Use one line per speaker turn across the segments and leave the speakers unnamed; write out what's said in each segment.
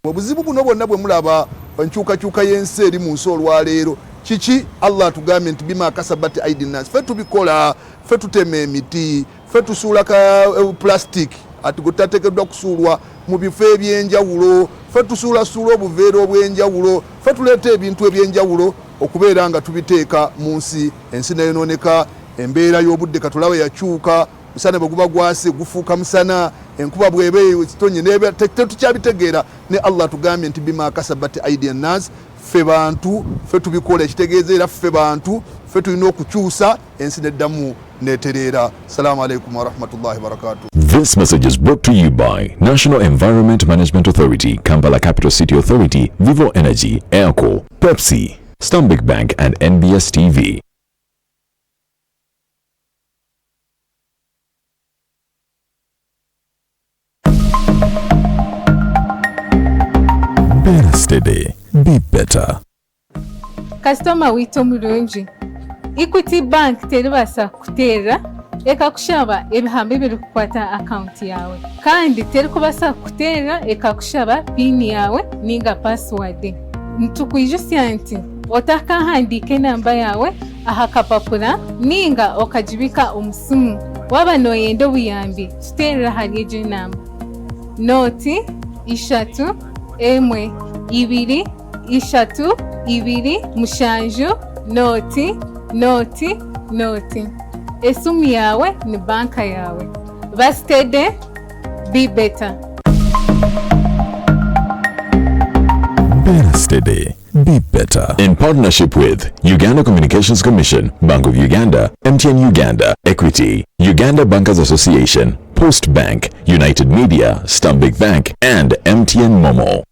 obuzibu buno bwonna bwe mulaba enkyukakyuka y'ensi eri mu nsi olwaleero kiki Allah tugambye nti bima kasabati aidin nas fe tubikola fe tutema emiti fe tusuula ka plastic ati gutateekeddwa kusuulwa mu bifo ebyenjawulo fe tusuulasuula obuveera obwenjawulo fe tuleeta ebintu ebyenjawulo okubeera nga tubiteeka mu nsi ensi neyonooneka embeera y'obudde katulawe yakyuka musana bwe guba gwase gufuuka musana enkuba bwebe kitonye tetukyabitegeera ne Allah tugambye nti bima kasabati aidin nas ffe bantu ffe tubikola ekitegeeza era ffe bantu ffe tulina okukyusa ensi neddamu netereera. Assalamu alaikum wa rahmatullahi wa barakatuh.
This message is brought to you by National Environment Management Authority, Kampala Capital City Authority, Vivo Energy, Airco, Pepsi, Stanbic Bank and NBS TV. Better steady, be better.
Customer wito mulungi. Equity Bank teribasa kuteera ekakushaba ebihambe biri kukwata account yawe kandi terikubasa kuteera ekakushaba pin yawe ninga password. Ntukwijusya nti otakahandike namba yawe aha kapapura ninga okajibika omusimu waba noyenda obuyambi tuteera hali ejo namba noti 3 1 2 3 2 7 noti esimu yawe ni banka yawe. Bastede, be better.
Better steady, be better. In partnership with Uganda Communications Commission, Bank of Uganda, MTN Uganda, Equity, Uganda Bankers Association, Post Bank, United Media, Stanbic Bank, and MTN Momo.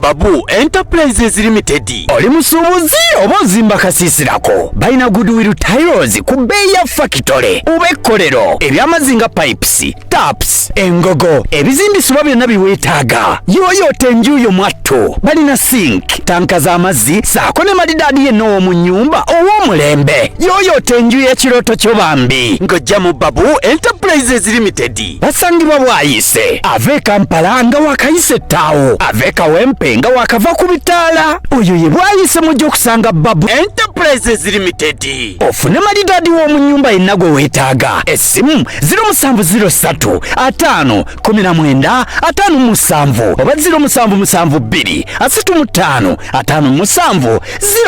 Babu Enterprises Limited. Oli musubuzi oba ozimba kasisirako. Balina Goodwill Tiles ku bei ya factory. Ubekolero ebyamazinga pipes, taps, engogo, ebizimbisibwa byonna biweetaaga. Yoyote njuyo mwatto. Balina sink, tanka z'amazzi, saako ne madidaadi yenna w'omu nnyumba ow'omulembe. Yoyote nju y'ekirooto kyo bambi. Ng'ojja mu Babu Enterprises Limited. Basangibwa bwayise. Ave Kampala nga wakayise ttaawo. Ave Kawempe nga wakava ku bitaala. Oyo ye bwayise mujja okusanga Babu Enterprises Limited. Ofune madidaadi w'omu nnyumba yenna gwe weetaaga. Essimu 0703 5 19 57 oba 0772 35 57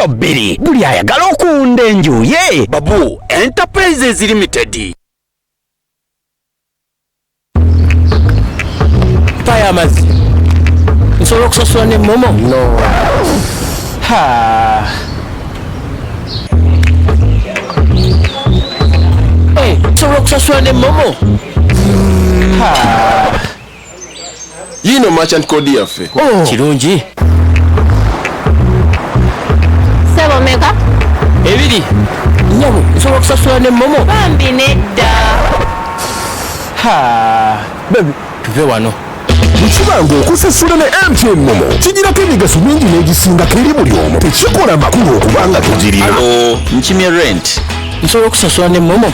02. Buli ayagala okuwunda enju ye Babu Enterprises Limited. Payamazi nsobola okusasula ne momo? No. Nsobola okusasula ne momo?
Yino merchant code yaffe.
Kirungi.
Sebo meka?
Ebiri. Nyabo nsobola okusasula ne momo?
Bambi nedda.
Baby, tuve wano.
Mukibango okusasula ne MTN Momo kigirako emigaso mingi n'egisingako eri buli omu. Tekikola makulu okubanga tugirina.
Nkimye rent. Nsobola okusasula ne momo?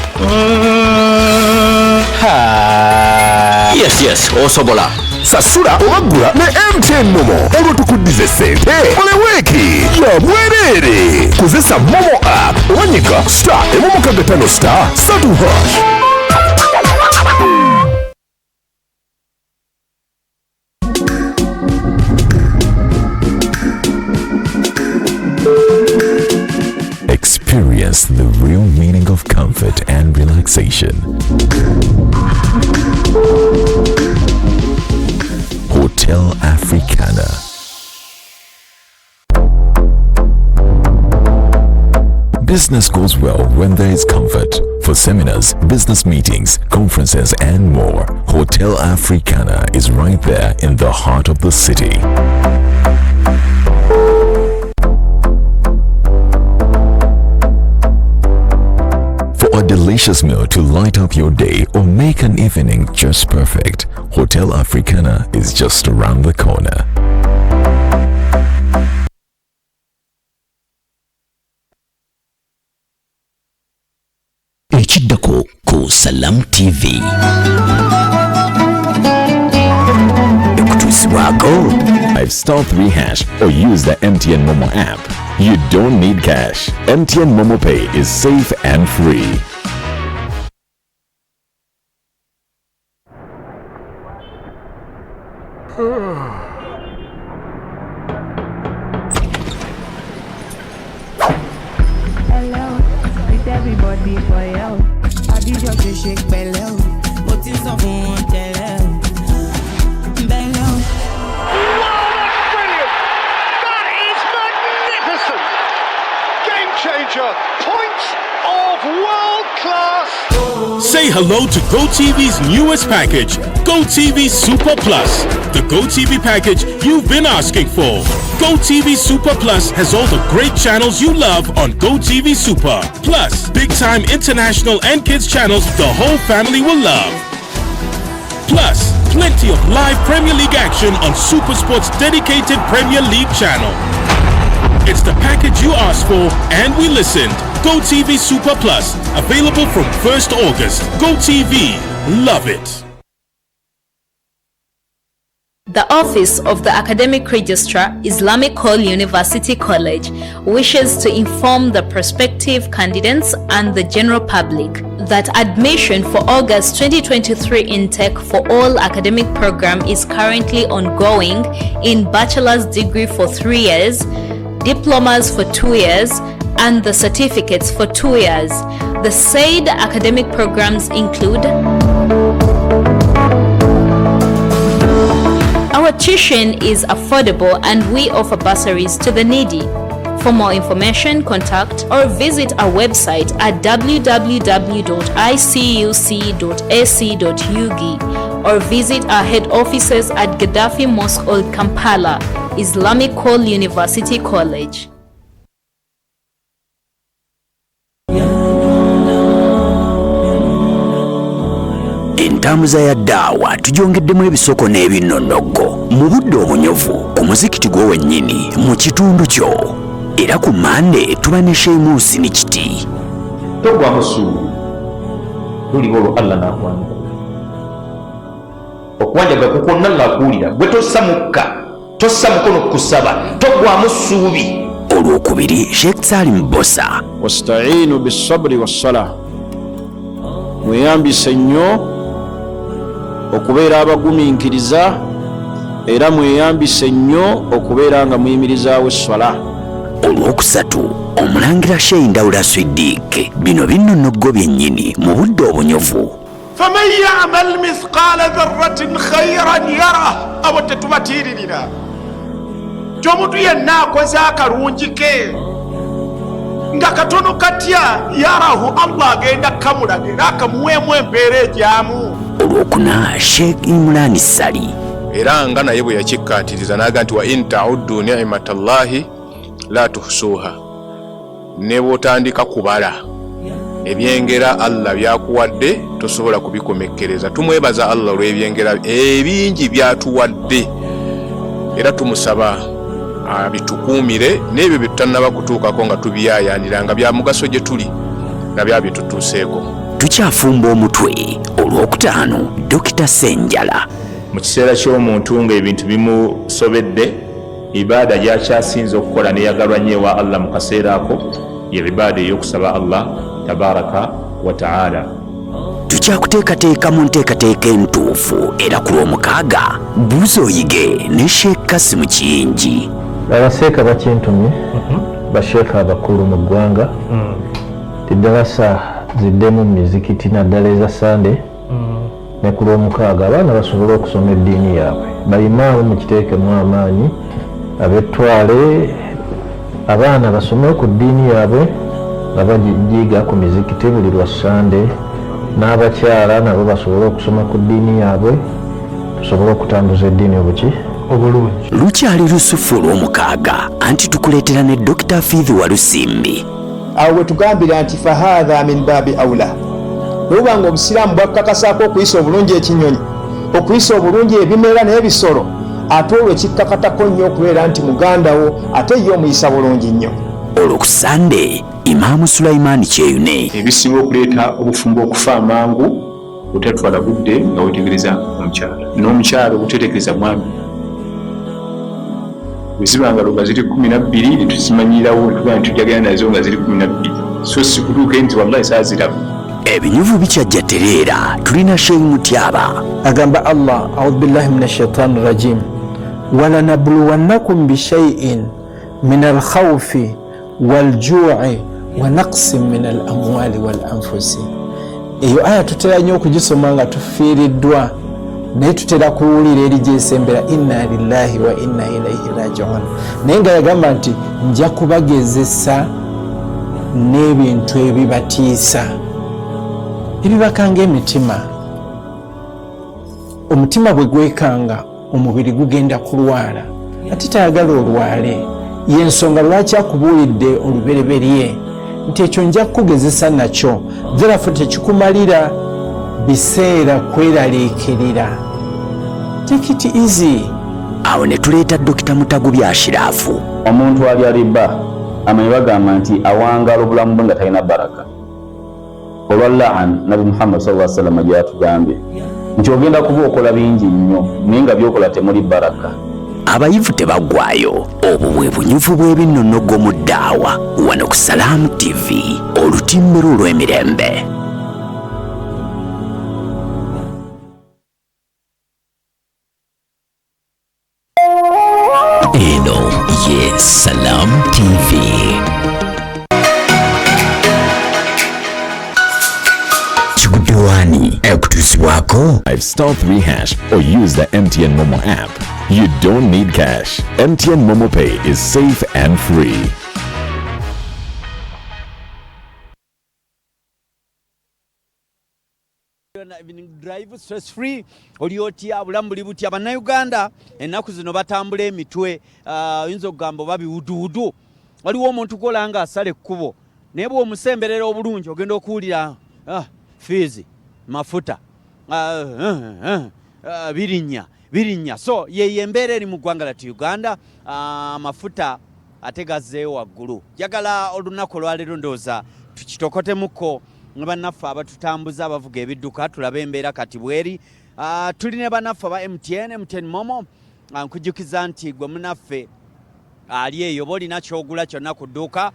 Yes, osobola.
Sasula obagula ne MTN Momo. Olwo tukuddize ssente oleweeki ya bwereere. Kozesa Momo app owanyika *165*3#. Experience the real meaning of comfort and relaxation. Hotel Africana. Business goes well when there is comfort. For seminars, business meetings, conferences, and more, Hotel Africana is right there in the heart of the city. A delicious meal to light up your day or make an evening just perfect, Hotel Africana is just around the corner.
Ekiddako ku Salam TV. wako.
5*3# or use the MTN Momo app. You don't need cash. MTN Momo Pay is safe and free.
Hello, with everybody for you. I did your shake bello. But it's not one bello. Bello.
Brilliant! That is magnificent! Game changer! Points of world class!
Say hello to GoTV's newest package, GoTV Super Plus. The GoTV package you've been asking for. GoTV Super Plus has all the great channels you love on GoTV Super. Plus, big-time international and kids channels the whole family will love. Plus, plenty of live Premier League action on SuperSport's dedicated Premier League channel. It's the package you asked for and we listened. GoTV Super Plus, available from 1st August. GoTV, love it.
The Office of the Academic Registrar, Islamic Call University College, wishes to inform the prospective candidates and the general public that admission for August 2023 intake for all academic program is currently ongoing in bachelor's degree for 3 years, diplomas for 2 years, and the certificates for 2 years. The said academic programs include our tuition is affordable and we offer bursaries to the needy. For more information, contact or visit our website at www.icuc.ac.ug or visit our head offices at Gaddafi Mosque Old Kampala, Islamic Call University College.
Entambuza ya ddaawa tugyongeddemu ebisoko n'ebinnonogo mu budde obunyovu ku muzikiti gwo wennyini mu kitundu kyo. Era ku Mande tuba ne Sheemusi ne kiti.
Togwa musuulu luliwo olwo Allah n'akuwanika okuwanjaga kukonna ng'akuwulira gwe tossa mukka tossa mukono kusaba togwamu ssuubi.
Olwokubiri Sheikh Salim Bosa.
Wasta'inu bis-sabri was-salah. Mweyambise nnyo okubeera abagumiikiriza era mweyambise nnyo okubeera nga muyimirizaawo esswala.
Olwokusatu Omulangira Sheikh Ndawula Siddiq. Bino binnonogo byennyini mu budde obunyovu.
فمن يعمل مثقال ذرة خيرا يره abo tetubatiiririra omuntu yenna akoze akalungi ke nga katono katya yarahu Allah agenda kamulagira akamuweemu empeera ejyamu.
Olwokuna Sheikh Imran Sali.
Era nga naye bwe yakikkaatiriza n'aga nti wa in ta'uddu ni'matallahi la tuhsuha. Ne bw'otandika kubala ebyengera Allah byakuwadde tosobola kubikomekkereza. Tumwebaza Allah olw'ebyengera ebingi byatuwadde era tumusaba abitukuumire n'ebyo bye tutannaba kutuukako nga tubiyaayaanira nga bya mugaso gye tuli na bya bye tutuuseeko.
Tukyafumba omutwe. Olwokutaano Dr. Senjala.
Mu kiseera ky'omuntu ng'ebintu bimusobedde ibaada gy'akyasinze okukola neyagalwa nnyo ewa Allah mu kaseera ako ye ibaada ey'okusaba Allah tabaraka wa ta'ala.
Tukyakuteekateeka mu nteekateeka entuufu era ku Lwomukaaga Buuza Oyige ne Sheikh Kasimu Kiyingi.
Abaseeka bakintumye basheekha abakulu mu ggwanga tiddalasa ziddemu mu mizikiti naddala eza Sande ne ku Lwomukaaga abaana basobole okusoma eddiini yaabwe. Bayimaamu mukiteekemu amaanyi ab'ettwale abaana basome ku ddiini yaabwe nga bagiyiga ku mizikiti buli lwa Sande. N'abakyala nabo basobole okusoma ku ddiini yaabwe tusobole okutambuza eddiini obulungi.
Lukyali lusufu Olwomukaaga anti tukuleetera ne Dr. Fidhi Walusimbi.
Awo we tugambira nti fahadha min babi awla. Luba nga Obusiraamu bwakakasaako okuyisa obulungi ekinyonyi, okuyisa obulungi ebimera n'ebisolo, ate olwo kikkakatako nnyo okubeera nti muganda wo ate ye omuyisa bulungi nnyo.
Olwo ku Sande Imaamu Sulaiman Kyeyune.
Ebisinga okuleeta obufumbo okufa amangu otatwala budde nga wetegereza omukyala n'omukyala obutetegereza mwami wezibanga nga ziri 12 netuzimanyirawo tujagenda nazo nga ziri 12 so sikutuuke nti wallahi saaziraba.
Ebinyuvu bikyajja tereera tulina Sheikh Mutyaba
agamba Allah audhu billahi minash shaitani rajim walanabluwannakum bishaiin min alkhawfi waljui wa naqsin min alamwali walanfusi. Eyo aya tutera nnyo okugisoma nga tufiiriddwa naye tutera kuwulira eri gyesembera inna lillahi wa inna ilaihi rajiun. Naye nga yagamba nti nja kubagezesa n'ebintu ebibatiisa ebibakanga emitima. Omutima bwe gwekanga omubiri gugenda kulwala ate tayagala olwale. Yensonga lwaki akubuulidde olubereberye nti ekyo nja kukugezesa nakyo verafu tekikumalira biseera kweraliikirira. Take it easy.
Awo ne tuleeta Dr. Mutagubi Ashirafu.
Omuntu ali aliba amanyi bagamba nti awangala obulamu bwe nga talina baraka. Olwa laan Nabi Muhammad sallallahu alaihi wasallam gyatugambye nti ogenda kuba okola bingi nnyo naye nga byokola temuli baraka.
Abayivu tebaggwayo. Obwo bwe bunyuvu bw'ebinnonogo mu ddaawa wano ku Salaamu TV, olutimbiro olw'emirembe. Eno ye Salaamu TV. Kigudde Waani ekutuusibwako
*3# or use the MTN Momo app. You don't need cash. MTN Momo Pay is safe and free.
Drive stress free oliotya bulamu buli butya. Bannayuganda ennaku zino batambula emitwe oyinza okugamba babiwuduwudu. Waliwo omuntu golanga asala ekkubo naye bw'omusemberera obulungi ogenda okuwulira fiizi mafuta birinnya. So ye embeera eri mu ggwanga lati Uganda. Amafuta ate gazzeeyo waggulu. Jagala olunaku olwaleero ndowooza tukitokotemuko bannaffe abatutambuza abavuga ebidduka tulabe embeera kati bweri. Tuli ne bannaffe aba MTN Momo. Nkujjukiza nti gwe munaffe ali eyo b'olina kyogula kyonna ku dduuka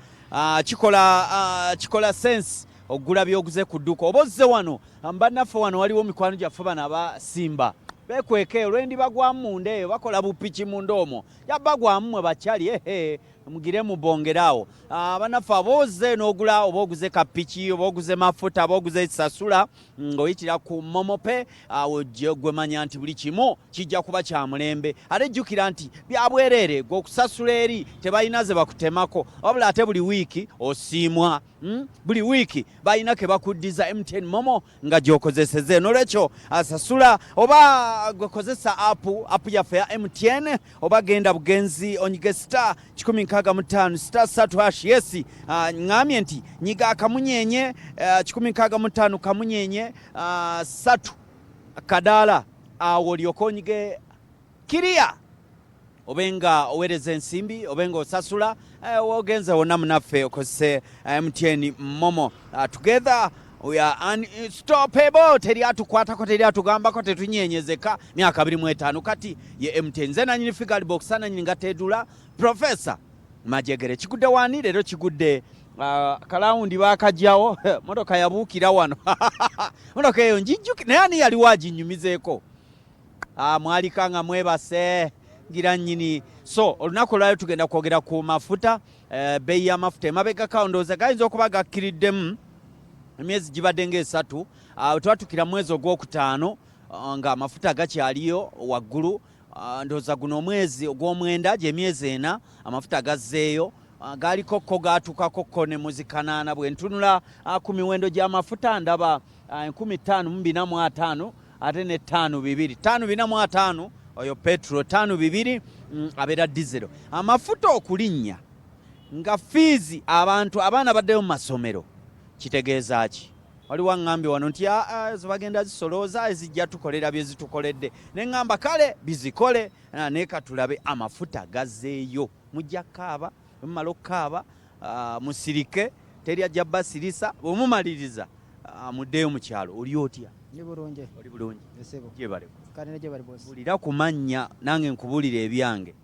kikola sense ogula byoguze ku dduuka. Oba ozze wano bannaffe wano waliwo mikwano gyaffe bano aba Simba bekweke olwendi bagwamu munda eyo bakola bupiki munda omwo yabagwamu mwe bakyali mugire mubongeraawo. Bannaffe abooze n'ogula oba oguze kapiki oba oguze mafuta oba oguze esasula ng'oyitira ku Momope awo gwe manya nti buli kimu kijja kuba kya mulembe. Ate jjukira nti bya bwereere gwe okusasula eri tebalina ze bakutemako wabula ate buli wiiki osiimwa. Buli wiiki balina ke bakuddiza MTN Momo nga gy'okozeseze. N'olwekyo asasula oba gwekozesa apu yaffe ya MTN oba genda bugenzi onyige star 165 star 3 yes ngambye nti nyiga akamunyenye 165 kamunyenye 3 kadaala awo olyoko onyige kiriya obenga owereza ensimbi obenga osasula ogenze wonna munaffe okozese MTN Momo. Together we are unstoppable. Teri atukwatako teri atugambako tetunyenyezeka. Myaka 25 kati ye MTN. Nze nanyini figure box nanyini ngateedula Professor Majegere. Kigudde Waani leero kigudde kalawundi bakajjawo motoka yabuukira wano. Motoka eyo njijjuki naye ani yali waginyumizeeko. Mwalikanga mwebase ngira nnyini. So olunaku lwayo tugenda kwogera ku mafuta. Bei y'amafuta emabega kawundooza gayinza okuba gakkiriddemu emyezi gibadde ng'esatu. Twatukira mwezi ogwokutaano nga amafuta gakyaliyo waggulu. Ndowooza guno omwezi ogw'omwenda gy'emyezi ena amafuta gazzeeyo. Gaaliko ko gaatukako ko ne muzikanaana. Bwe ntunula ku miwendo gy'amafuta ndaba 1545 ate ne 52 545 oyo petro 52 abeera dizero. Amafuta okulinnya nga fiizi abantu abaana baddeyo mu masomero kitegeeza ki? Waliwo ngambye wano nti zibagenda zisolooza ezijja tukolera bye zitukoledde. Ne ngamba kale bizikole naye katulabe amafuta gazzeeyo. Mujja kaaba mumala okukaaba musirike teri ajja basirisa bwemumaliriza muddeyo mu kyalo. Oli otya? Oli bulungi. Bulira ku mannya nange nkubulira ebyange.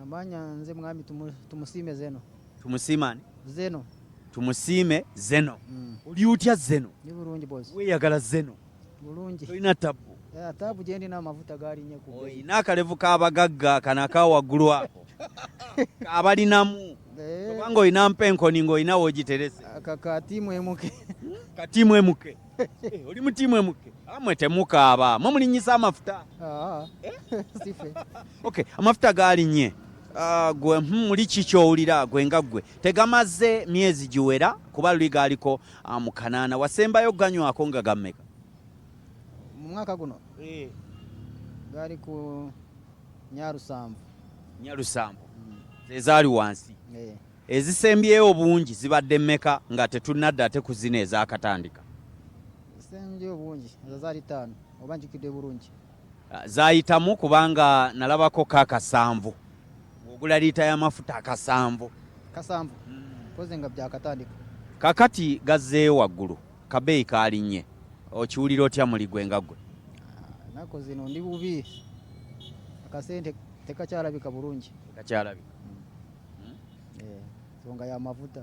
amanya nze mwami tumusiime Zeno.
Tumusiimani?
Zeno.
Tumusiime Zeno. Oli utya Zeno?
Ni bulungi boss.
Weeyagala Zeno?
Bulungi.
Tolina tabu?
Tabu gye ndina amafuta gaalinnye ku.
Oyina akalevu k'abagagga kano akawaggulu ako abalinamu kubanga oyina mpenkoni ng'olina woogiterese.
Katiimu emuke.
Katiimu emuke? Oli mu tiimu emuke? Amwe temukaaba mwe mulinnyisa amafuta.
Sife.
Okay, amafuta gaalinnye. Gwe muli kikyowulira gwe nga gwe tegamaze myezi giwera kuba luli gaaliko mu kanaana wasembayo ganywako nga gammeka
mu mwaka guno gaali ku Nyarusambu zezaali wansi ezisembyeyo obungi zibadde mmeka nga tetunadda ate ku zino ezaakatandika zisembyeyo obungi ezo zaali 5 oba njikidde bulungi
zaayitamu kubanga nalabako kaakasanvu ogula liita y'amafuta akasanvu
koze nga byakatandika
kakati gazzeeyo waggulu kabeeyi kaalinnye okiwulira otya muli gwe nga gwe
nako zino ndi bubi akasente tekakyalabika bulungi
tekakyalabika
nsonga y'amafuta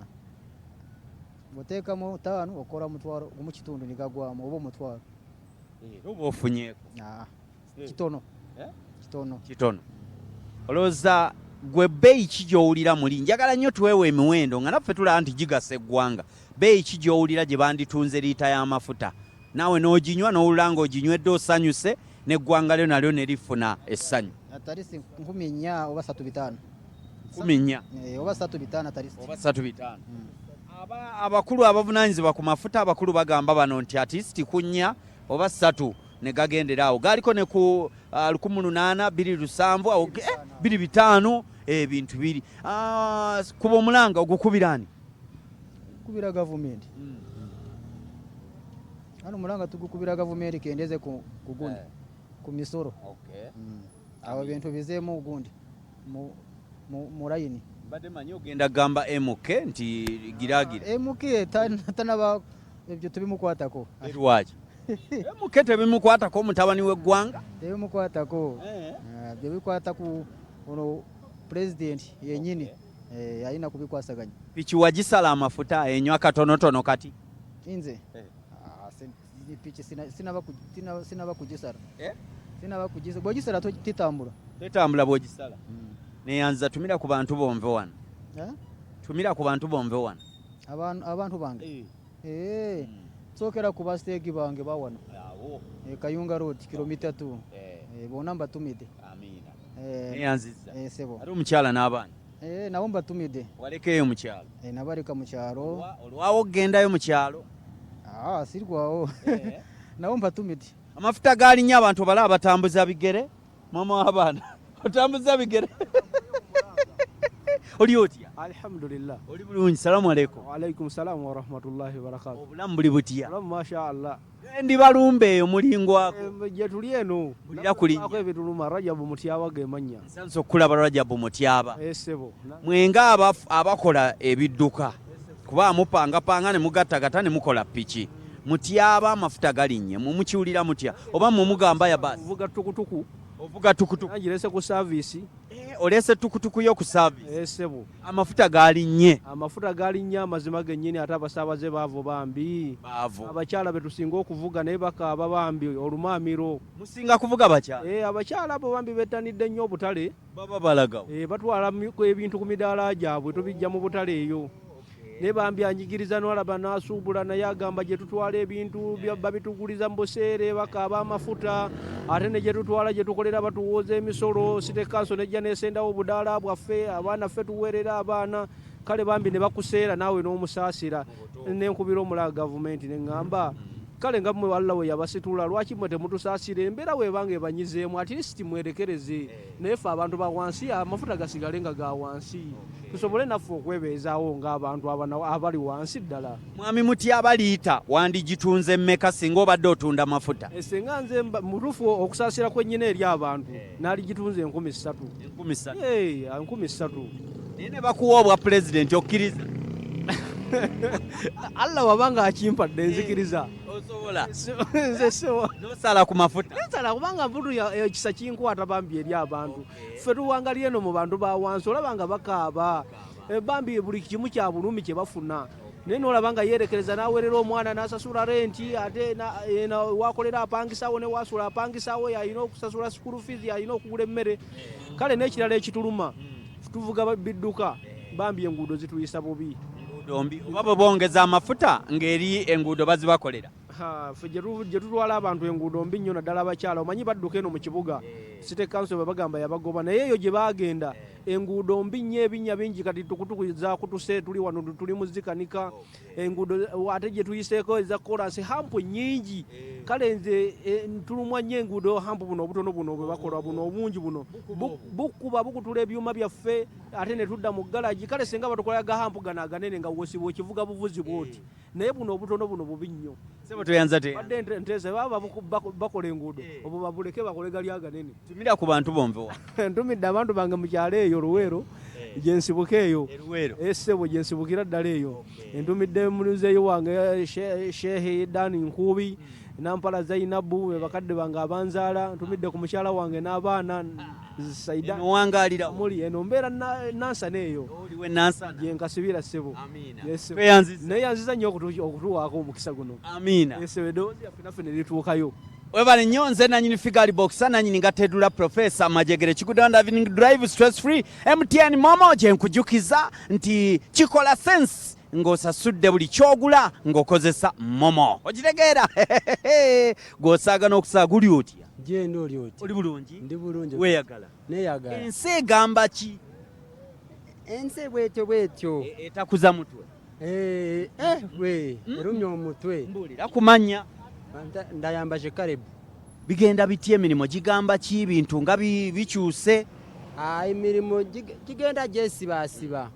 bw'oteekamu 5 okola mutwalo gumu kitundu ne gagwamu oba omutwalo
oba ofunyeeko kitono olowooza gwe bbeeyi ki gy'owulira muli njagala nnyo tuweewa emiwendo nga naffe tulaba nti gigasa eggwanga bbeeyi ki gy'owulira gye banditunze liita y'amafuta naawe n'oginywa n'owulira ng'oginywedde osanyuse n'eggwanga lyo nalyo ne lifuna essanyu
atalisi 4,000 oba 3,500
oba
3,500 atalisi
oba 3,500 abakulu abavunaanyizibwa ku mafuta abakulu bagamba bano nti atisiti kunnya oba 3 ne gagendera awo gaaliko ne ku 1827 awo 25 ebintu biri kuba omulanga ogukubirani
kubira gavumenti ano mulanga tugukubira gavumenti kendeze ku gundi ku misoro awo ebintu bizeemu gundi mu layini
mbadde manyi ogenda gamba MK nti giragira
MK tanaba ebyo tubimukwatako
lwaki MK tebimukwatako mutabani w'eggwanga
tebimukwatako byo bikwata ku ono president yenyini yalina kubikwasaganya
piki wagisala amafuta enywa katonotono kati
nze piki sinaba kugisala bw'ogisala tetambula
bw'ogisala neyanza tumira ku bantu bomve wano tumira ku bantu bomve wano
abantu bange sookera ku basteegi bange bawano Kayunga road kilomita 2 bona mbatumidde
neyanziza
sebo
ali omukyala n'abaana
nabo mbatumidde
walekeyo mu kyalo
nabaleka mu kyalo
olwawo ogendayo mu kyalo
sirwawo nabo mbatumidde
amafuta gaalinnyo abantu bala abatambuza bigere mama w'abaana otambuza bigere oli otya
alhamdulillah
oli bulungi salamu aleikum
waalaikum salamu warahmatullahi wabarakatuh
obulamu buli butya
masha Allah
ndi balumbe eyo mulingwako
gye tuli eno
bulira kulinnya
ebituluma Rajabu Mutyaba gemanya
nsanso okulaba Rajabu Mutyaba
sebo
mwenga abakola ebidduka kuba mupangapanga ne mugattagatta ne mukola piki Mutyaba amafuta galinnye mumukiwulira mutya oba mumugamba ya basi ovuga tukutuku
angirese ku service
olese tukutuku yo ku service
sebo
amafuta galinnye
amazima gennyini ate abasaabaze baavo bambi abakyala betusinga okuvuga naye bakaaba bambi olumamiro
musinga kuvuga bakyala
abakyala abo bambi bettanidde nnyo obutale
baba balagawo
batwala ebintu ku midaala gyabwe tubijja mu butale eyo ne bambi anyigiriza n'olaba n'asuubula naye agamba gye tutwala ebintu babituguliza mu buseere bakaaba amafuta ate ne gye tutwala gye tukolera batuwooza emisolo site kanso nejja neesendawo obudaala bwaffe abaana ffe tuweerera abaana kale bambi ne bakuseera naawe n'omusaasira nenkubira omulala gavumenti ne ŋŋamba kale nga mmwe Allah we yabasitula lwaki mmwe temutusaasira embeera weebanga ebanyizeemu at least mwerekereze naye ffe abantu ba wansi amafuta gasigale nga ga wansi tusobole naffe okwebeezaawo ng'abantu abali wansi ddala
mwami Mutyaba liita wandigitunze mmeka singa obadde otunda amafuta
senga nze mutuufu okusaasira kwennyina eri abantu naaligitunze 3,000 3,000
naye ne bakuwa obwa pulezidenti okkiriza
Allah wabanga akimpadde nzikiriza nze sobola
nosala ku mafuta
nsala kubanga mputu ekisa kinkwata bambi eri abantu ffe tuwangalira eno mu bantu ba wansi olaba nga bakaaba bambi buli kimu kya bulumi kye bafuna naye nolaba nga yeerekereza n'awerera omwana n'asasula renti ate wakolera apangisawo ne wasula apangisawo yalina okusasula school fees yalina okugula emmere kale n'ekirala ekituluma tuvuga bidduka bambi enguudo zituyisa bubi
oba bwe bongeza amafuta ng'eri enguudo bazibakolera
ffe gye tutwala abantu enguudo mbi nnyo naddala abakyala omanyi badduka eno mu kibuga city council bwe bagamba yabagoba naye eyo gye baagenda enguudo mbi nnyo ebinnya bingi kati tukutukuza kutuse tuli wano tuli muzikanika enguudo ate gye tuyiseeko eza kolansi hampu nnyingi kale nze ntulumwa nnyo enguudo hampu buno obutono buno bwe bakola buno obungi buno bukuba bukutula ebyuma byaffe ate ne tudda mu galagi kale singa batukoleraga hampu gano aganene nga wosibwa ekivuga buvuzi bwoti naye buno obutono buno bubi nnyo badde nteze baba bakola enguudo obwo babuleke bakole gali aganene
tumira ku bantu bombewa
ntumidde abantu bange mu kyalo eyo Luweero gyensibuka eyo essebo gyensibukira ddala eyo entumidde muzeeyo wange shehe dani nkuubi nampala zainabu be bakadde bange abanzaala ntumidde ku mukyala wange n'abaana saida
wangalira
muli eno mbeera nansana eyo gyenkasibira ssebo neyanziza nnyo okutuwaako omukisa guno essebo eddoboozi yaffe naffe ne lituukayo
webale nnyo nze nanyini figari boxa nanyini nga Tedula Professor Majegere Kigudde Driving Drive Stress Free MTN Momo gye nkujukiza nti kikola sense ng'osasudde buli kyogula ng'okozesa Momo ogitegeera gw'osaaga n'okusaaga guli otya
gyendi oli otya
oli bulungi
ndi bulungi
weeyagala
neeyagala
ensi egamba ki
ensi bwetyo
etakuza mutwe
erumya omutwe
mbuulira kumanya
ndayambaje Kalebu
bigenda bitya emirimu gigamba ki bintu nga bikyuse
emirimu gigenda gyesibaasiba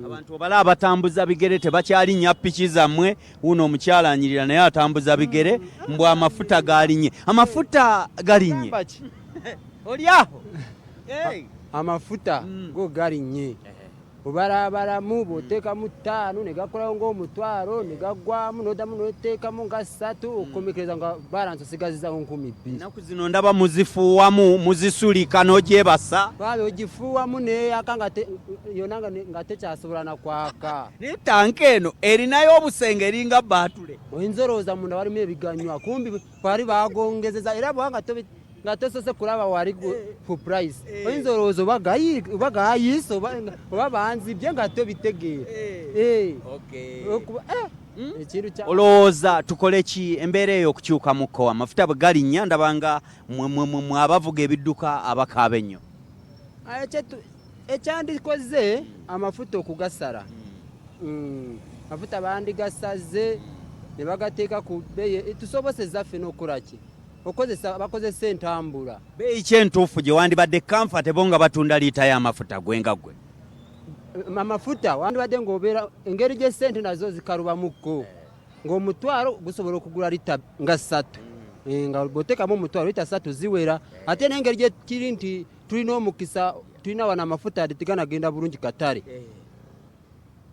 abantu obala abatambuza bigere tebakyalinnya piki zammwe uno omukyala anyirira naye atambuza bigere mbw amafuta galinye amafuta galinye oli aho
amafuta go galinye obalabalamu bw'oteekamu 5 ne gakolawo ng'omutwalo ne gaggwamu n'oddamu n'oteekamu nga 3 okukomekereza nga balansi osigazizawo 12,000
ennaku zino ndaba muzifuuwamu muzisulika n'ogyebasa
babe ogifuuwamu neeyaka yonna nga tekyasobola nakwaka
naye tanka eno erinayo obusenge eringa baatule
oyinza olowooza munda walimu ebiganywa kumbi bali bagongezeza era bwanga nga tosose kulaba wali ku price oyinza olowooza oba gayisa oba banzibye nga tobitegeera
olowooza tukole ki embeera eyo okukyuka mukko amafuta bwe galinnya ndaba nga mwe abavuga ebidduka abakaaba ennyo
ekyandikoze amafuta okugasala amafuta bandigasaze ne bagateeka ku bbeeyi tusoboseza ffe n'okolaki bakozesa entambula
beeyi kyentuufu gye wandibadde comfortable nga batunda liita y'amafuta gwenga gwe
amafuta wandibadde ng'obeera engeri gy'essente nazo zikalubamukko ng'omutwalo gusobola okugula lita nga 3 nga bw'oteekamu omutwalo lita 3 ziwera ate n'engeri gye kiri nti tulina omukisa tulina wano amafuta teganagenda bulungi katale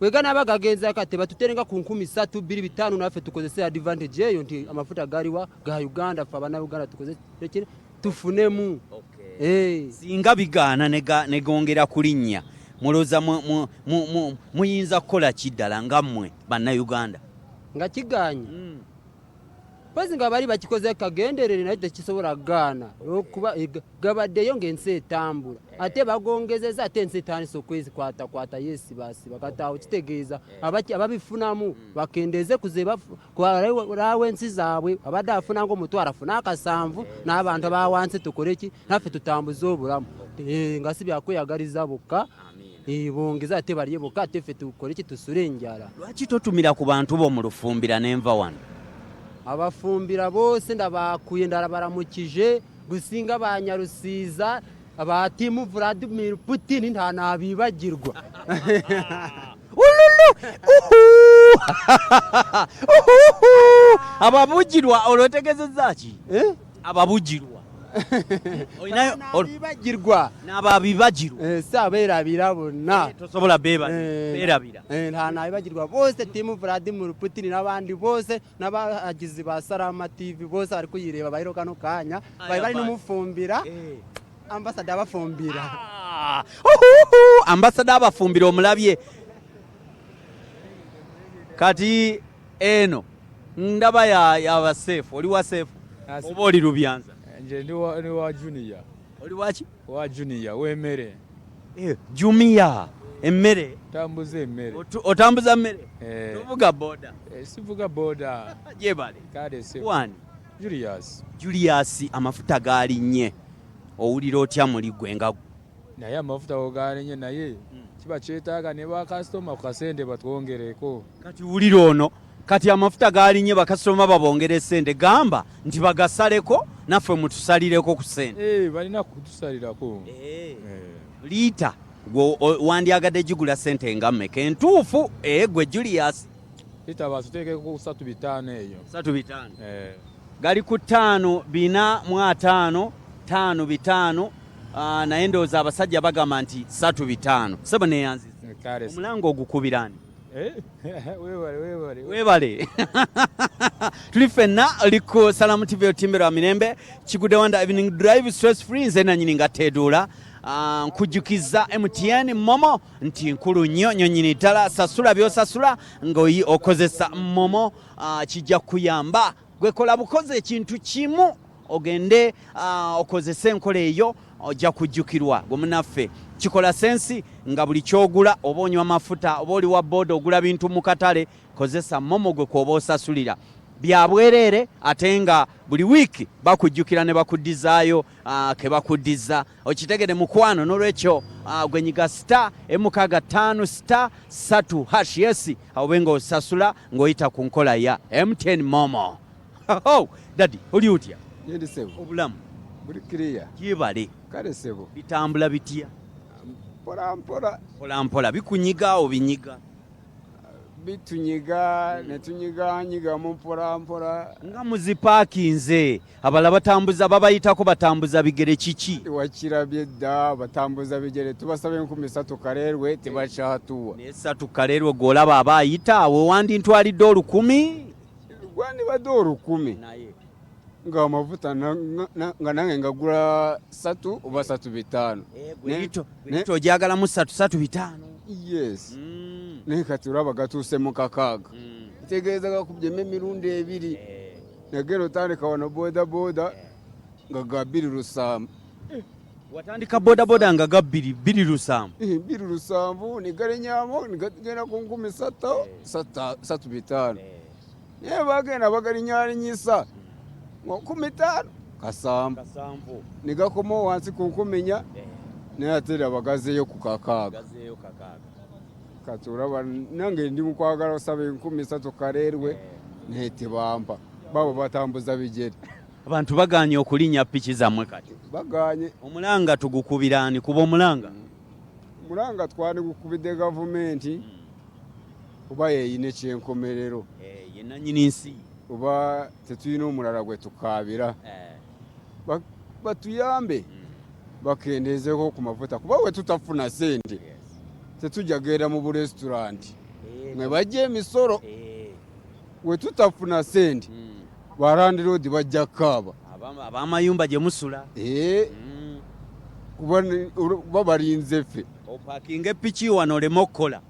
weganaaba gagenza kati batuterenga ku 3,2,5 naffe tukozese advantage eyo nti amafuta galiwa ga Uganda ffe abannayuganda tukozese tufunemu
singa bigaana ne gongera kulinnya mulowooza muyinza kukola kiddala nga mmwe bannayuganda
nga kiganye pozi nga bali bakikoze kagenderere naye tekisobola gaana okuba gabaddeyo ng'ensi etambula ate bagongezeza ate ensi etandise okwezikwatakwata yeesibasiba kataawo kitegeeza ababifunamu bakendeeze kuzerawo ensi zaabwe abadde afunanga omutwalo afuna 7 n'abantu abawansi tukole ki naffe tutambuze obulamu nga si byakweyagaliza bokka bongeza ate balye bokka ate ffe tukole ki tusule enjala
lwaki totumira ku bantu bo mu lufumbira n'enva wano
abafumbira bose ndabakuye ndarabaramukije gusinga banyarusiza abatimu Vladimir Putin nta nabibagirwa
ababugirwa olotegezeza ki ababugirwa Oyinayo
bibagirwa
n'ababibagirwa
saabeerabira bonna
tosobola beerabira
nta nabibagirwa bose timu Vladimir Putin n'abandi bose n'abagizi ba Salama TV bose bari kuyireba bahiro kano kanya bari n'umufumbira ambasada abafumbira
ambasada abafumbira omulabye kati eno ndaba ya basefu oli wa sefu oba oli Lubyanza
nje ni wa junior
oli waki
wa junior w'emmere
jumia emmere
tambuza emmere
otambuza mmere tovuga boda
sivuga boda
jebale
kale sefu
Waani Julius amafuta gaalinnye owulira otya muli gwengagu
naye amafuta ogaalinnye naye kiba kyetaaga ne bakasitoma ku kasente batwongereko
kati wulira ono kati amafuta gaalinnye bakasitoma babongera essente gamba nti bagasaleko naffe mutusalireko ku ssente
balina kutusalirako
liita gwe wandyagadde gigula ssente nga mmeka entuufu gwe Julius
liita batuteekeko 35 eyo
35 gali ku 545 5 naye ndowooza abasajja bagamba nti 35 sebo neyanziza omulango ogukubirani weebale tuli ffenna oli ku Salamu TV otimbero wa mirembe Kigudde Wanda evening drive stress free nze nanyini nga teeduula nkujjukiza MTN momo nti nkulu nnyo nyonyini ddala sasula byosasula ng'oyi okozesa momo kijja kuyamba gwekola bukoze ekintu kimu ogende okozesa enkola eyo ojja kujjukirwa gwe munaffe kikola sensi nga buli kyogula oba onywa amafuta oba oli wa boda ogula bintu mu katale kozesa momo gwe kwoba osasulira bya bwereere ate nga buli wiiki bakujjukira ne bakuddizaayo ke bakuddiza okitegere mukwano n'olwekyo gwe nyiga *553# yes awobe ng'osasula ng'oyita ku nkola ya MTN momo dadi oli utya obulamu
buli kiriya
yebale
kale sebo
bitambula bitya
mpola
bikunyiga obinyiga
bitunyiga netunyiganyiga mu mpola
nga muzipaakinze abala batambuza babayitako batambuza bigere kiki
wakirabye dda batambuza bigere tubasaba 3 kalerwe tebakyatuwa
ne3 kalerwe golaba abayita awo wandi ntwalidde 10,000
gwandi badde 10,000 naye nga amavuta nga nange ngagula 3 oba 3 5
ojagala mu 3
yes naye kati olaba gatuuse mu kakaaga kitegeeza gakubyemu emirundi 2 nagenda otandika wano bodaboda nga ga 2
watandika bodaboda nga ga 2
2 negalinyamu negagenda ku 3 5 naye bagenda bagalinyalinyisa 15 kasambu negakoma wansi ku 10 naye ate bagazeeyo ku kakaaga kati olaba nange ndi mukwagala osaba 13 kalerwe naye tebampa babo batambuza bigere
abantu baganye okulinnya piki zammwe kati
baganye
omulanga tugukubirani kuba omulanga
twani gukubidde gavumenti oba yeyina ekyenkomerero
yenanyini nsi
oba tetulina omulala gwe tukaabira batuyambe bakendeezeko ku mafuta kuba we tutafuna sente tetujja genda mu buresiturant mwe bajja emisolo we tutafuna sente balandiroodi bajja kaaba
abamayumba gye musula
kuba balinze ffe
opakinga epiki wano oleme okukola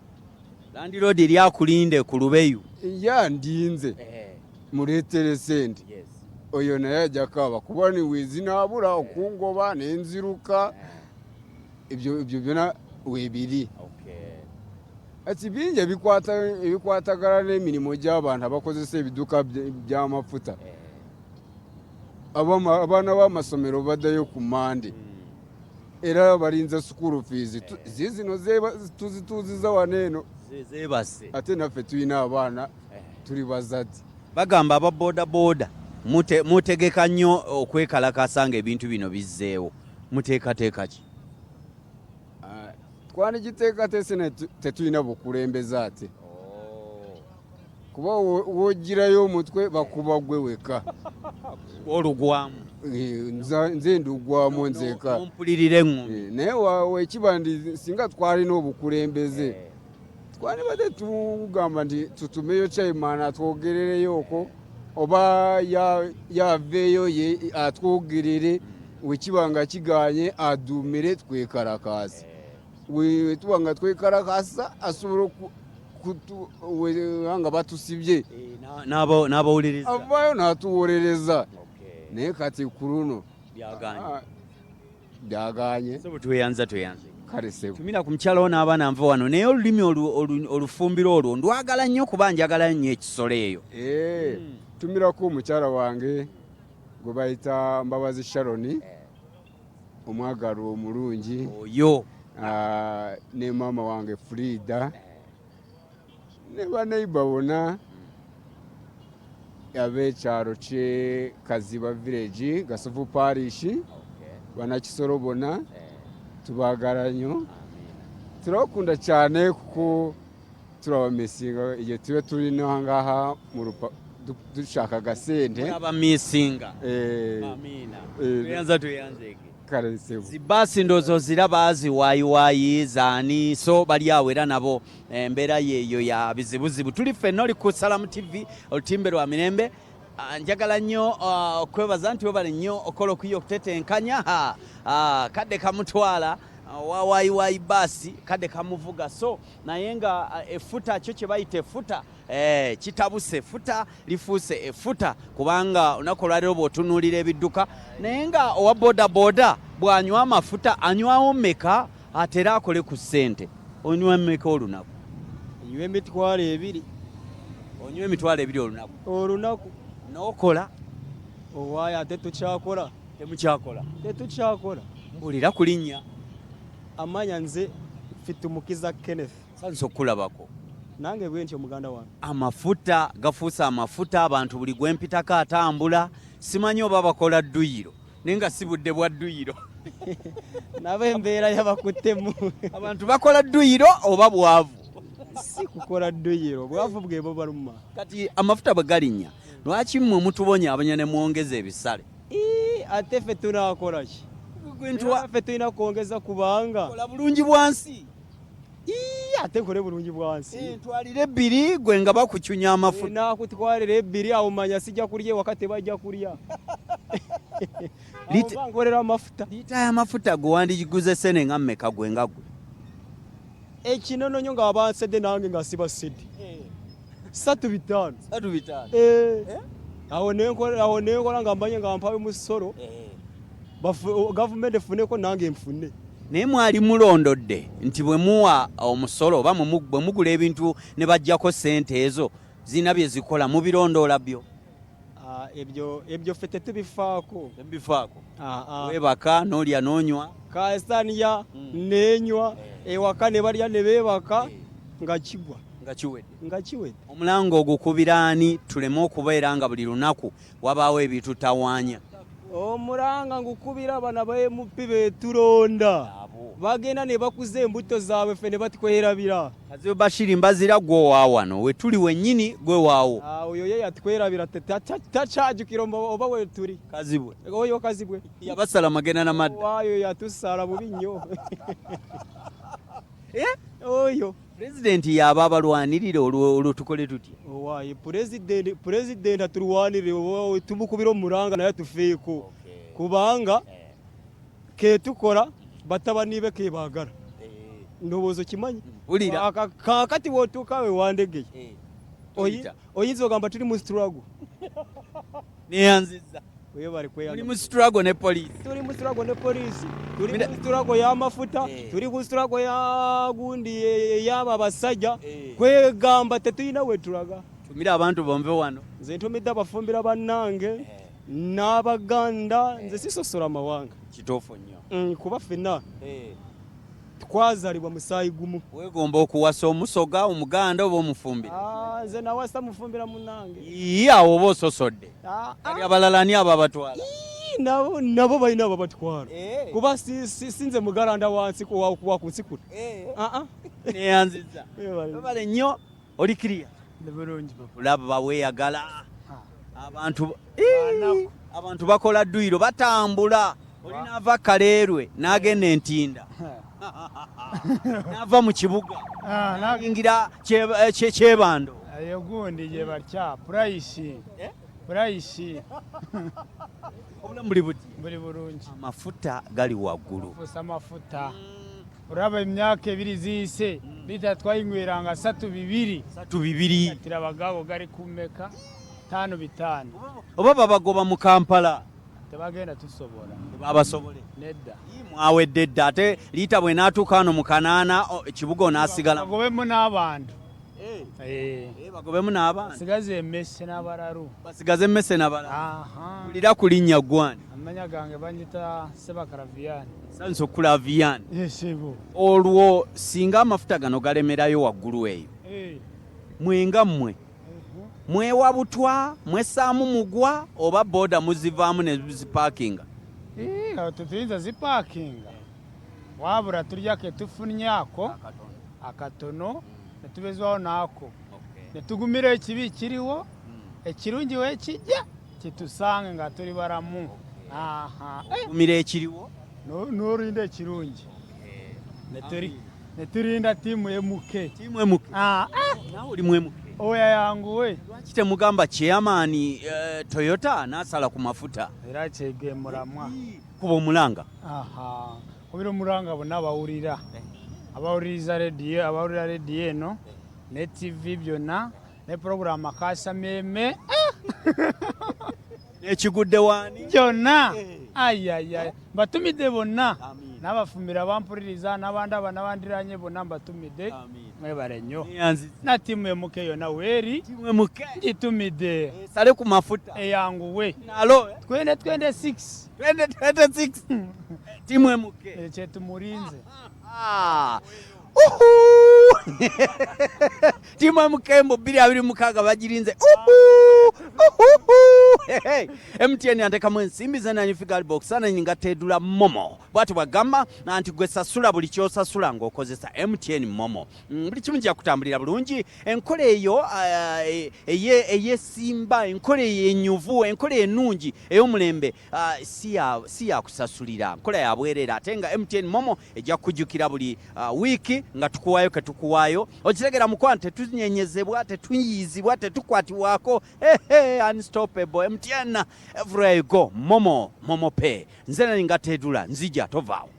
landiroodi eryakulinde ku lubeyu
yandinze muleetere sente oyo naye ajja kaaba kuba niwezinaabula okungoba nenziruka ebyo byona webiri ati bingi ebikwatagala n'emirimu gy'abantu abakozesa ebiduka by'amafuta abaana b'amasomero baddayo ku mande era balinze school fees zino tuzituuziza wano eno ate naffe tulina abaana tuli bazadde
bagamba aba bodaboda mutegeka nnyo okwekalakasa nga ebintu bino bizzeewo muteekateeka ki
twani giteeka tese tetulina bukulembeze ate kuba wogirayo omutwe bakuba gwe weka
olugwamu
nze ndugwamu nzeka
ompulirira eŋŋumi
naye wekiba ndi singa twalina obukulembeze twandibadde tugamba nti tutumeyo chairman atwogerereyo okwo oba yaveeyo ye atwogerere wekiba nga kiganye adumire twekalakasa wetuba nga twekalakasa asobola nga batusibye
n'abawuliriza
avaayo n'atuwolereza naye kati ku luno byaganye
tweyanza tumira ku mukyalo n'abaana nva wano naye olulimi olufumbiro olwo ndwagala nnyo kuba njagala nnyo ekisolo eyo
tumirako omukyala wange gwe bayita Mbabazi Sharoni omwagalwa omulungi
oyo
ne maama wange Frida ne baneiba bona ab'ekyalo kye Kaziba village Gasovu parish banakisolo bona tubagala nnyo turabakunda cyane kuko turabamesinga igihe tube tulina ngaha mu dushaka gasente
abamisinga
amina
tuyanze zibasi ndozo ziraba ziwayiwayi zaani so bali awo era nabo embeera yeeyo ya bizibuzibu tuli ffenna oli ku Salamu TV olutimbe lwa mirembe njagala nnyo okwebaza nti webale nnyo okola okuyiya okutetenkanya kadde kamutwala wawayiwayi basi kadde kamuvuga so naye nga efuta kyo kye bayita efuta kitabuse efuta lifuuse efuta kubanga olunaku olwaleero bw'otunuulira ebidduka naye nga owa bodaboda bw'anywa amafuta anywawo mmeka ate era akole ku ssente onywa mmeka olunaku
nywa emitwalo 2
onywa emitwalo 2
olunaku
n'okola
owaayo ate tukyakola
tetukyakola mbulira ku linnya
amanya nze Fitumukiza Kenneth
sanso kulabako
nange bwe ntyo muganda wange
amafuta gafuuse amafuta abantu buli gwempitako atambula simanyi oba bakola dduyiro naye nga si budde bwa dduyiro
nabo embeera yabakuttemu
abantu bakola dduyiro oba bwavu
si kukola dduyiro bwavu bwebo baluma
kati amafuta bwe galinnya lwaki mmwe mutubonya abanya ne mwongeza ebisale
ate ffe tunaakola ki ffe tulina kwongeza kubanga
kola bulungi bwansi
ate nkole bulungi bwansi
ntwalire 2 gwe nga bakucunya amafuta
nakutwalira 2 awo manya sijja kulya ewaka tebajja kulya nkolera amafuta
liita y'amafuta gwe wandiguze sene nga mmeka gwe nga gwe
ekinononyo nga abansedde nange nga sibasedde 35 awo nenkola nga mbanye nga mpawe musolo gavumenti efuneko nange nfune
naye mwali mulondodde nti bwe muwa omusolo oba bwe mugula ebintu ne bajjako ssente ezo zina bye zikola mubirondoola byo
ebyo ffe tetubifaako
webaka n'olya n'onywa
kasitaniya nenywa ewaka ne balya ne beebaka nga kigwa
nga kiwedde omulango ogukubira ani tuleme okubeera nga buli lunaku wabaawo ebitutawaanya
omulanga ngukubira bana baemupi betulonda bagenda ne bakuza embuto zaabwe ffe ne batukwerabira
kazibe Bashiri mbazira gwe waawano we tuli wennyini gwe waawo
oyo ye yatwerabira takyajukira oba we tuli
kazibwe
oyo kazibwe
yabasala magenda n'amadda
waayo yatusala bubi nnyo oyo
pulezidenti yaaba abalwanirira olwo tukole tutya
owaaye pulezidenti atulwanirire tumukubira omulanga naye tufeeko kubanga ketukola batabani be kebaagala ndowooza kimanyi kakati bwotuuka we wandegeye oyinza ogamba tuli mu struggle
neyanziza
tuli
mu struggle ne poliisi
tuli mu struggle y'amafuta tuli ku struggle ya gundi y'abo abasajja kwegamba tetulina wetulaga
tumira abantu bomve wano
nze ntumidde abafumbira bannange n'abaganda nze sisosola mawanga
kituufu nnyo
kuba ffenna twazalibwa musaayi gumu
weegomba okuwasa omusoga omuganda oba omufumbira
nze nawasa mufumbira munnange
awo oba ososodde kali abalala ani abo abatwala
nabo balina abo batwala kuba sinze mugalanda wansi wa ku nsi kuno
neyanziza babale nnyo oli kiriya kulaba baweeyagala abantu bakola dduyiro batambula olinaava kaleerwe n'agenda entinda n'ava mu kibuga n'ayingira kyebando
eyo gundi gye batya purayisi
obulamu buli buti
buli bulungi
amafuta gali waggulu
fusa amafuta olaba emyaka 2 ziyise lita twayinyweranga 3 tirabagawo gali kumeka 5
oba babagoba mu Kampala
tebagenda tusobola
babasobole
nedda
mwawedde edda ate lita bwe naatuuka wano mu Kanaana ekibuga onaasigala
bagobemu n'abantu
bagobemu n'abantu
basigaze emmese n'abalalu
basigaze emmese n'abalalu kulira ku linnya gwani
amanya gange banyita Sebakaraviani
sanso Kulaviani
yesebo
olwo singa amafuta gano galemerayo waggulu eyo mwenga mmwe mwewabutwa mwesaamu mugwa oba boda muzivaamu ne zipakinga
tetuyinza zipakinga wabula tulyako etufunnyako akatono netubezwawo naako netugumira ekibi kiriwo ekirungi wekijja kitusange nga tuli balamu
gumira ekiriwo
n'olinda ekirungi netulinda tiimu emuke
nawe oli mwemuke
oya yanguwe
lwaki temugamba chairman Toyota n'asala ku mafuta
era kyegemulamwa
kuba omulanga
kubira omulanga bonna bawulira abawuliriza rediyo abawulira rediyo eno ne TV byonna ne programu akasameme
ekigudde waani
gyonna ayaya mbatumidde bonna n'abafumira bampuliriza n'abandaba n'abandiranye bonna mbatumidde mwebale nnyo na tiimu emuke yonna weeri ngitumidde
sale ku mafuta
eyanguwe
nalo
twende
26 tiimu emuke
kyetumulinze
tiimu emukembo 226 bagirinze MTN yantekamu ensimbi zenanyifigal box ananyinga tedula momo bwati bwagamba nanti gwe sasula buli kyosasula ng'okozesa MTN momo buli kimu kyakutambulira bulungi enkola eyo eyesimba enkola eyenyuvu enkola ennungi ey'omulembe si yakusasulira nkola yabwerera ate nga MTN momo ejja kujjukira buli wiiki nga tukuwaayo ketukuwaayo okitegera mukwano tetunyenyezebwa tetunyiyizibwa tetukwatibwako unstoppable MTN everywhere you go momo pay nze nali nga tedula nzija tovaawo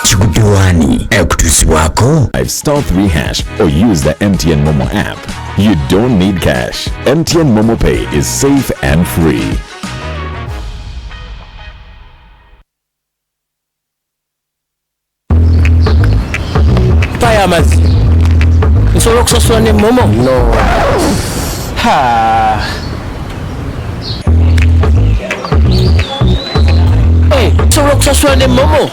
Kigudde Waani ekutuusibwako *3# or use the MTN Momo app. You don't need cash. MTN Momo Pay is safe and free.
Paya amazi nsobola okusasula ne momo no nsobola okusasula ne momo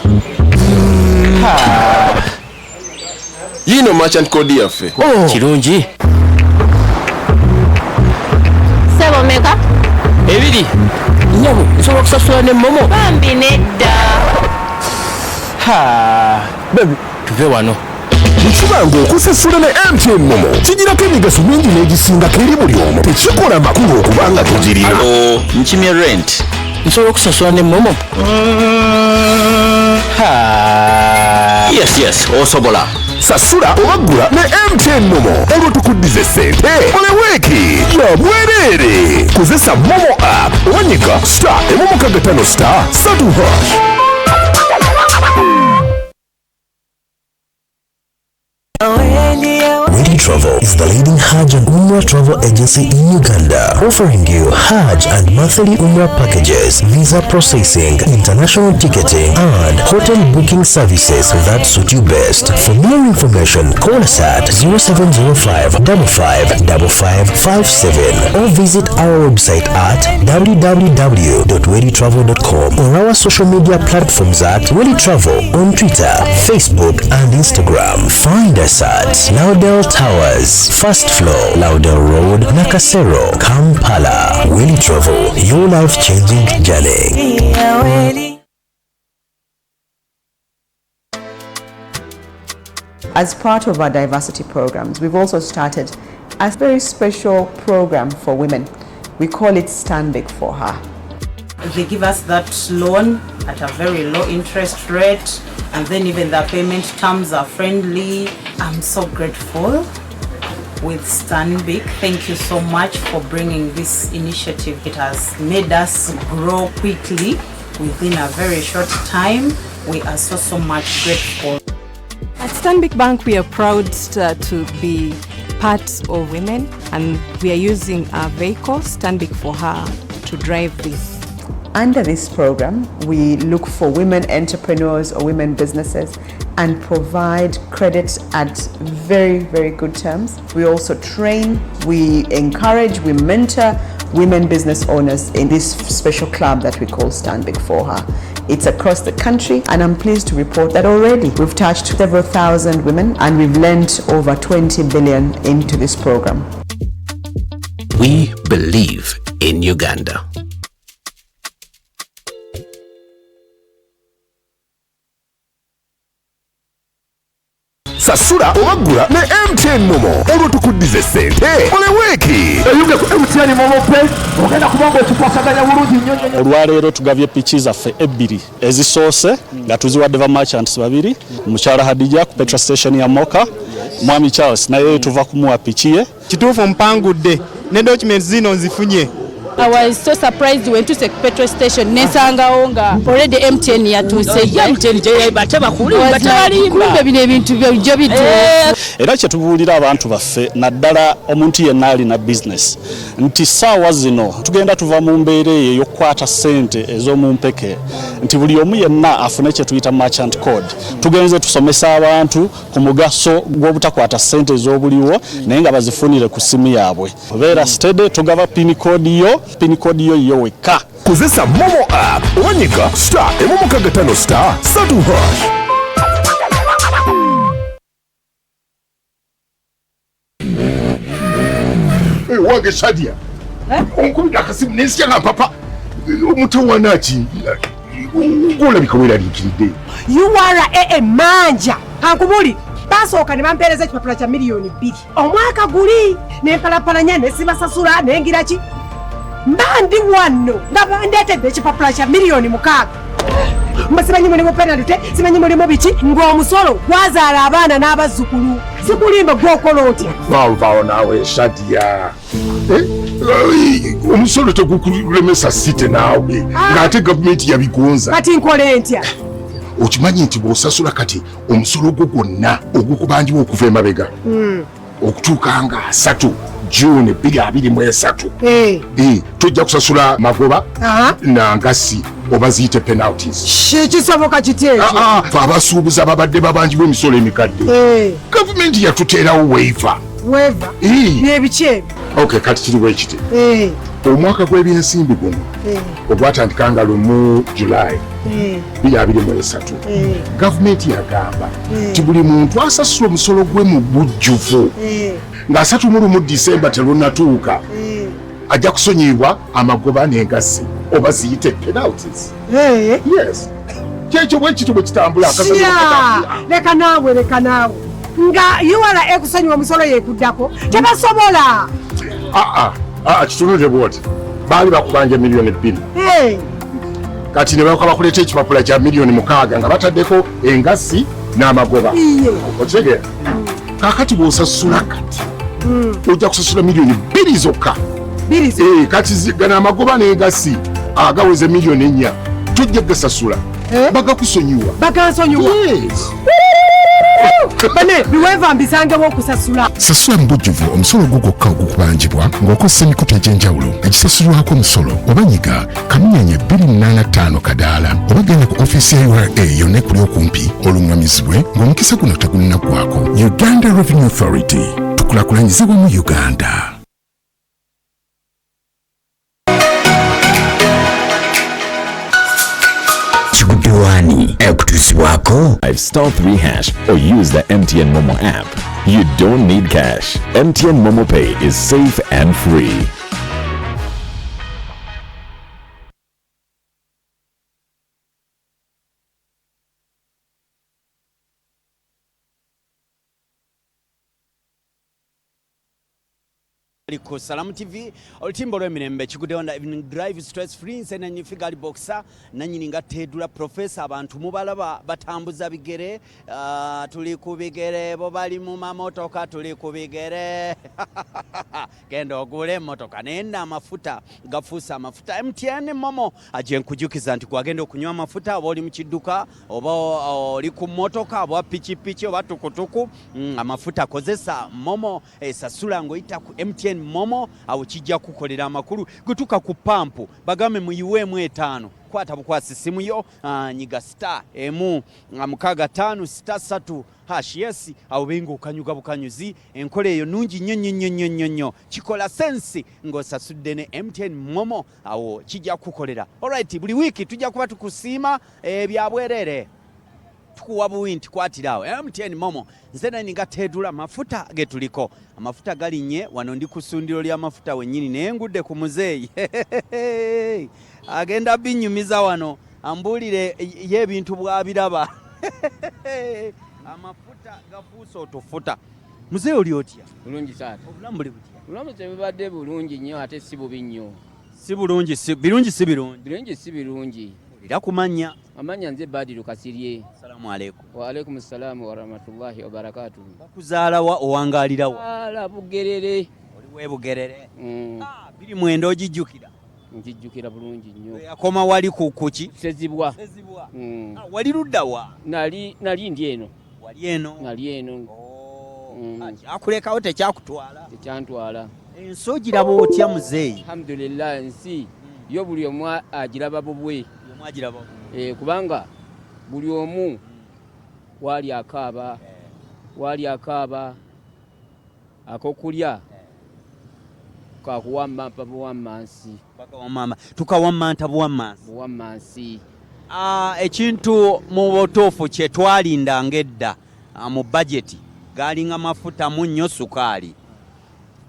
yino merchant code yaffe
kirungi
sebo meka
ebiri nyamu nsobola okusasula ne momo
bambi nedda
bebi tuve wano
Nkibango okusasula ne MTN Momo kigirako emigaso mingi n'egisingako eri buli omu tekikola makulu okubanga tugirina
nkimye rent nsobola okusasula ne momo yes osobola
sasula obagula ne MTN Momo olwo tukuddize ssente oleweeki ya bwereere kozesa Momo app owanyiga *155*3#.
Waani Travel is the leading Hajj and Umrah travel agency in Uganda, offering you Hajj and monthly Umrah packages, visa processing, international ticketing, and hotel booking services that suit you best. For more information, call us at 0705 555557 or visit our website at www.waanitravel.com or our social media platforms at Waani Travel on Twitter, Facebook, and Instagram. Find us at Laudel Towers, First Floor, Laudel Road, Nakasero, Kampala. Waani Travel, your life-changing journey.
As part of our diversity programs, we've also started a very special program for women. We call it Stand Big for Her.
They give us that loan at a very low interest rate, and then even the payment terms are friendly. I'm so grateful with Stanbic. Thank you so much for bringing this initiative. It has made us grow quickly within a very short time. We are so much grateful.
At Stanbic Bank, we are proud to be part of women, and we are using our vehicle, Stanbic for Her, to drive this.
Under this program, we look for women entrepreneurs or women businesses and provide credit at very, very good terms. We also train, we encourage, we mentor women business owners in this special club that we call Stand Big for Her. It's across the country, and I'm pleased to report that already we've touched several thousand women and we've lent over 20 billion into this program.
We believe in Uganda.
Sasula obagula ne MTN Momo olwo tukuddize ssente oleweeki
eyunge ku MTN Momo pe ogenda kubanga otukwasaganya bulungi nnyo. Olwaleero tugabye piki zaffe ebbiri ezisoose nga tuziwadde ba merchants babiri, mukyala Hadija ku petrol station ya Moka, mwami Charles naye tuva kumuwa piki ye.
Kituufu mpangudde ne documents zino nzifunye.
I was so surprised when to take petrol station nesangawo nga already MTN yatuuse MTN je bateba kulimba tabalimba bino ebintu byo bito
era kye tubuulira abantu baffe naddala omuntu yenna alina business nti saawa zino tugenda tuva mu mbeera eyo y'okukwata ssente ez'omumpeke nti buli omu yenna afune kye tuyita merchant code tugenze tusomesa abantu ku mugaso gw'obutakwata ssente ez'obuliwo naye nga bazifunire ku simu yaabwe beera steady tugaba pin code yo weka
kozesa Momo app owanyika *5 3 hash.
Wange Shadia onkubira akasimu nensya nga papa omutawanaki ngolabika weeraliikiridde
URA manja ankubuli basooka ne bampeereza ekipapula kya miliyoni 2 omwaka guli nempalapalanya nesibasasula nengira ki mbandi wano nga bandeetedde ekipapula kya miliyoni 6 simanyi mulimu penalite simanyi mulimu biki ng'omusolo gwazaala abaana n'abazzukulu sikulimba gwokola otya
vaawo naawe Shadia omusolo tegukulemesa site naawe ng'ate gavumenti yabigonza
kati nkole ntya
okimanyi nti bw'osasula kati omusolo gwo gwonna ogukubanjiwa okuva emabega okutuuka nga 3 June 2023 tojja kusasula magoba na ngasi oba ziyite penalties
kisoboka kiti ekyo
fe abasuubuzi ababadde babanjibwa emisolo emikadde gavumenti yatuteerawo waiva
nebiki ebyo
okay kati kiriwo ekiti omwaka gw'ebyensimbi guno ogwatandika nga 1 July 2023 gavumenti yagamba nti buli muntu asasula omusolo gwe mu bujjuvu nga 31 December terunatuuka ajja kusonyiyibwa amagoba n'engassi oba ziyite penalties. Yes kyekyo bwe kiti bwe kitambula
leka naawe nga URA ekusonyiwa omusolo yeekuddako tebasobola
kitunudde bwoti baali bakubanja miliyoni 2 kati ne bakola bakuleeta ekipapula kya miliyoni 6 nga bataddeko engassi n'amagoba okitegera kakati bw'osasula kati ojja kusasula miliyoni 2 zokka kati gana amagoba n'engassi agaweze miliyoni 4 tojja gasasula bagakusonyiwa
bane biweeva mbisangewo okusasula
sasula mu bujjuvu omusolo gwo gwokka ogukubanjibwa ng'okozesa emikutu egy'enjawulo ekisasulwako omusolo oba nyiga kamunyenye 285 kadaala oba genda ku ofiisi ya URA yonna ekuli okumpi oluŋŋamizibwe ng'omukisa guno tegunnaggwako. Uganda Revenue Authority tukulakulanyize wamu Uganda.
Kigudde Waani ekutuzibwako
*3 hash or use the MTN Momo app. You don't need cash. MTN Momo Pay is safe and free.
Liko Salamu TV olutimbo lw'emirembe Kigudde on evening drive stress free nsenenyi figali boxer nanyini nga tedula professor abantu mubalaba batambuza bigere tuli ku bigere bo bali mu mamotoka tuli ku bigere genda ogule motoka nenda amafuta gafusa amafuta MTN momo aje nkujukiza nti kwagenda okunywa amafuta oba oli mu kidduka oba oli ku motoka oba pichipichi oba tukutuku amafuta kozesa momo esasula ngoyita ku MTN momo awo kijja kukolera amakulu gutuka ku pampu bagame mu UM5 kwata bukwasi simu yo nyiga star emu mukaga 5 star 3 hash yes awo bingo kanyuga bukanyuzi enkole eyo nungi nyonyonyonyonyo kikola sense ngosasudde ne MTN momo awo kijja kukolera. Alright, buli wiki tujja kuba tukusima byabwerere tukuwa buwinti kwatirawo MTN momo nzena ninga tedula mafuta getuliko amafuta galinye wano ndi kusundiro lya mafuta wenyini nengudde ku muzeyi agenda binyumiza wano ambulire y'ebintu bwabiraba amafuta gafuusa otufuta muzeyi oli otya
bulungi sana
obulamu buli butya
obulamu tebubadde bulungi nnyo ate si bubi nnyo
si bulungi si birungi si birungi
birungi si birungi
era kumanya
amanya nze Badiru Kasirye.
Assalamu alaikum.
Wa alaikum assalam wa rahmatullahi wa barakatuh.
Bakuzaala wa owangalira wa?
Ala Bugerere.
Oli we Bugerere? Biri mwendo ogijjukira?
Njijjukira bulungi nnyo.
Yakoma wali ku kuki?
Sezibwa.
Sezibwa. Wali ludda wa?
Nali ndi eno.
Wali eno?
Nali eno.
Akulekawo tekyakutwala?
Tekyantwala.
Ensi ogiraba otya muzeeyi?
Alhamdulillah ensi yo buli omu agiraba bubwe. Kubanga buli omu wali akaaba akokulya kakuwamampa buwammansi
tukawamanta buwammansi ekintu mu butuufu kye twalindanga edda mu budget galinga mafuta munnyo sukaali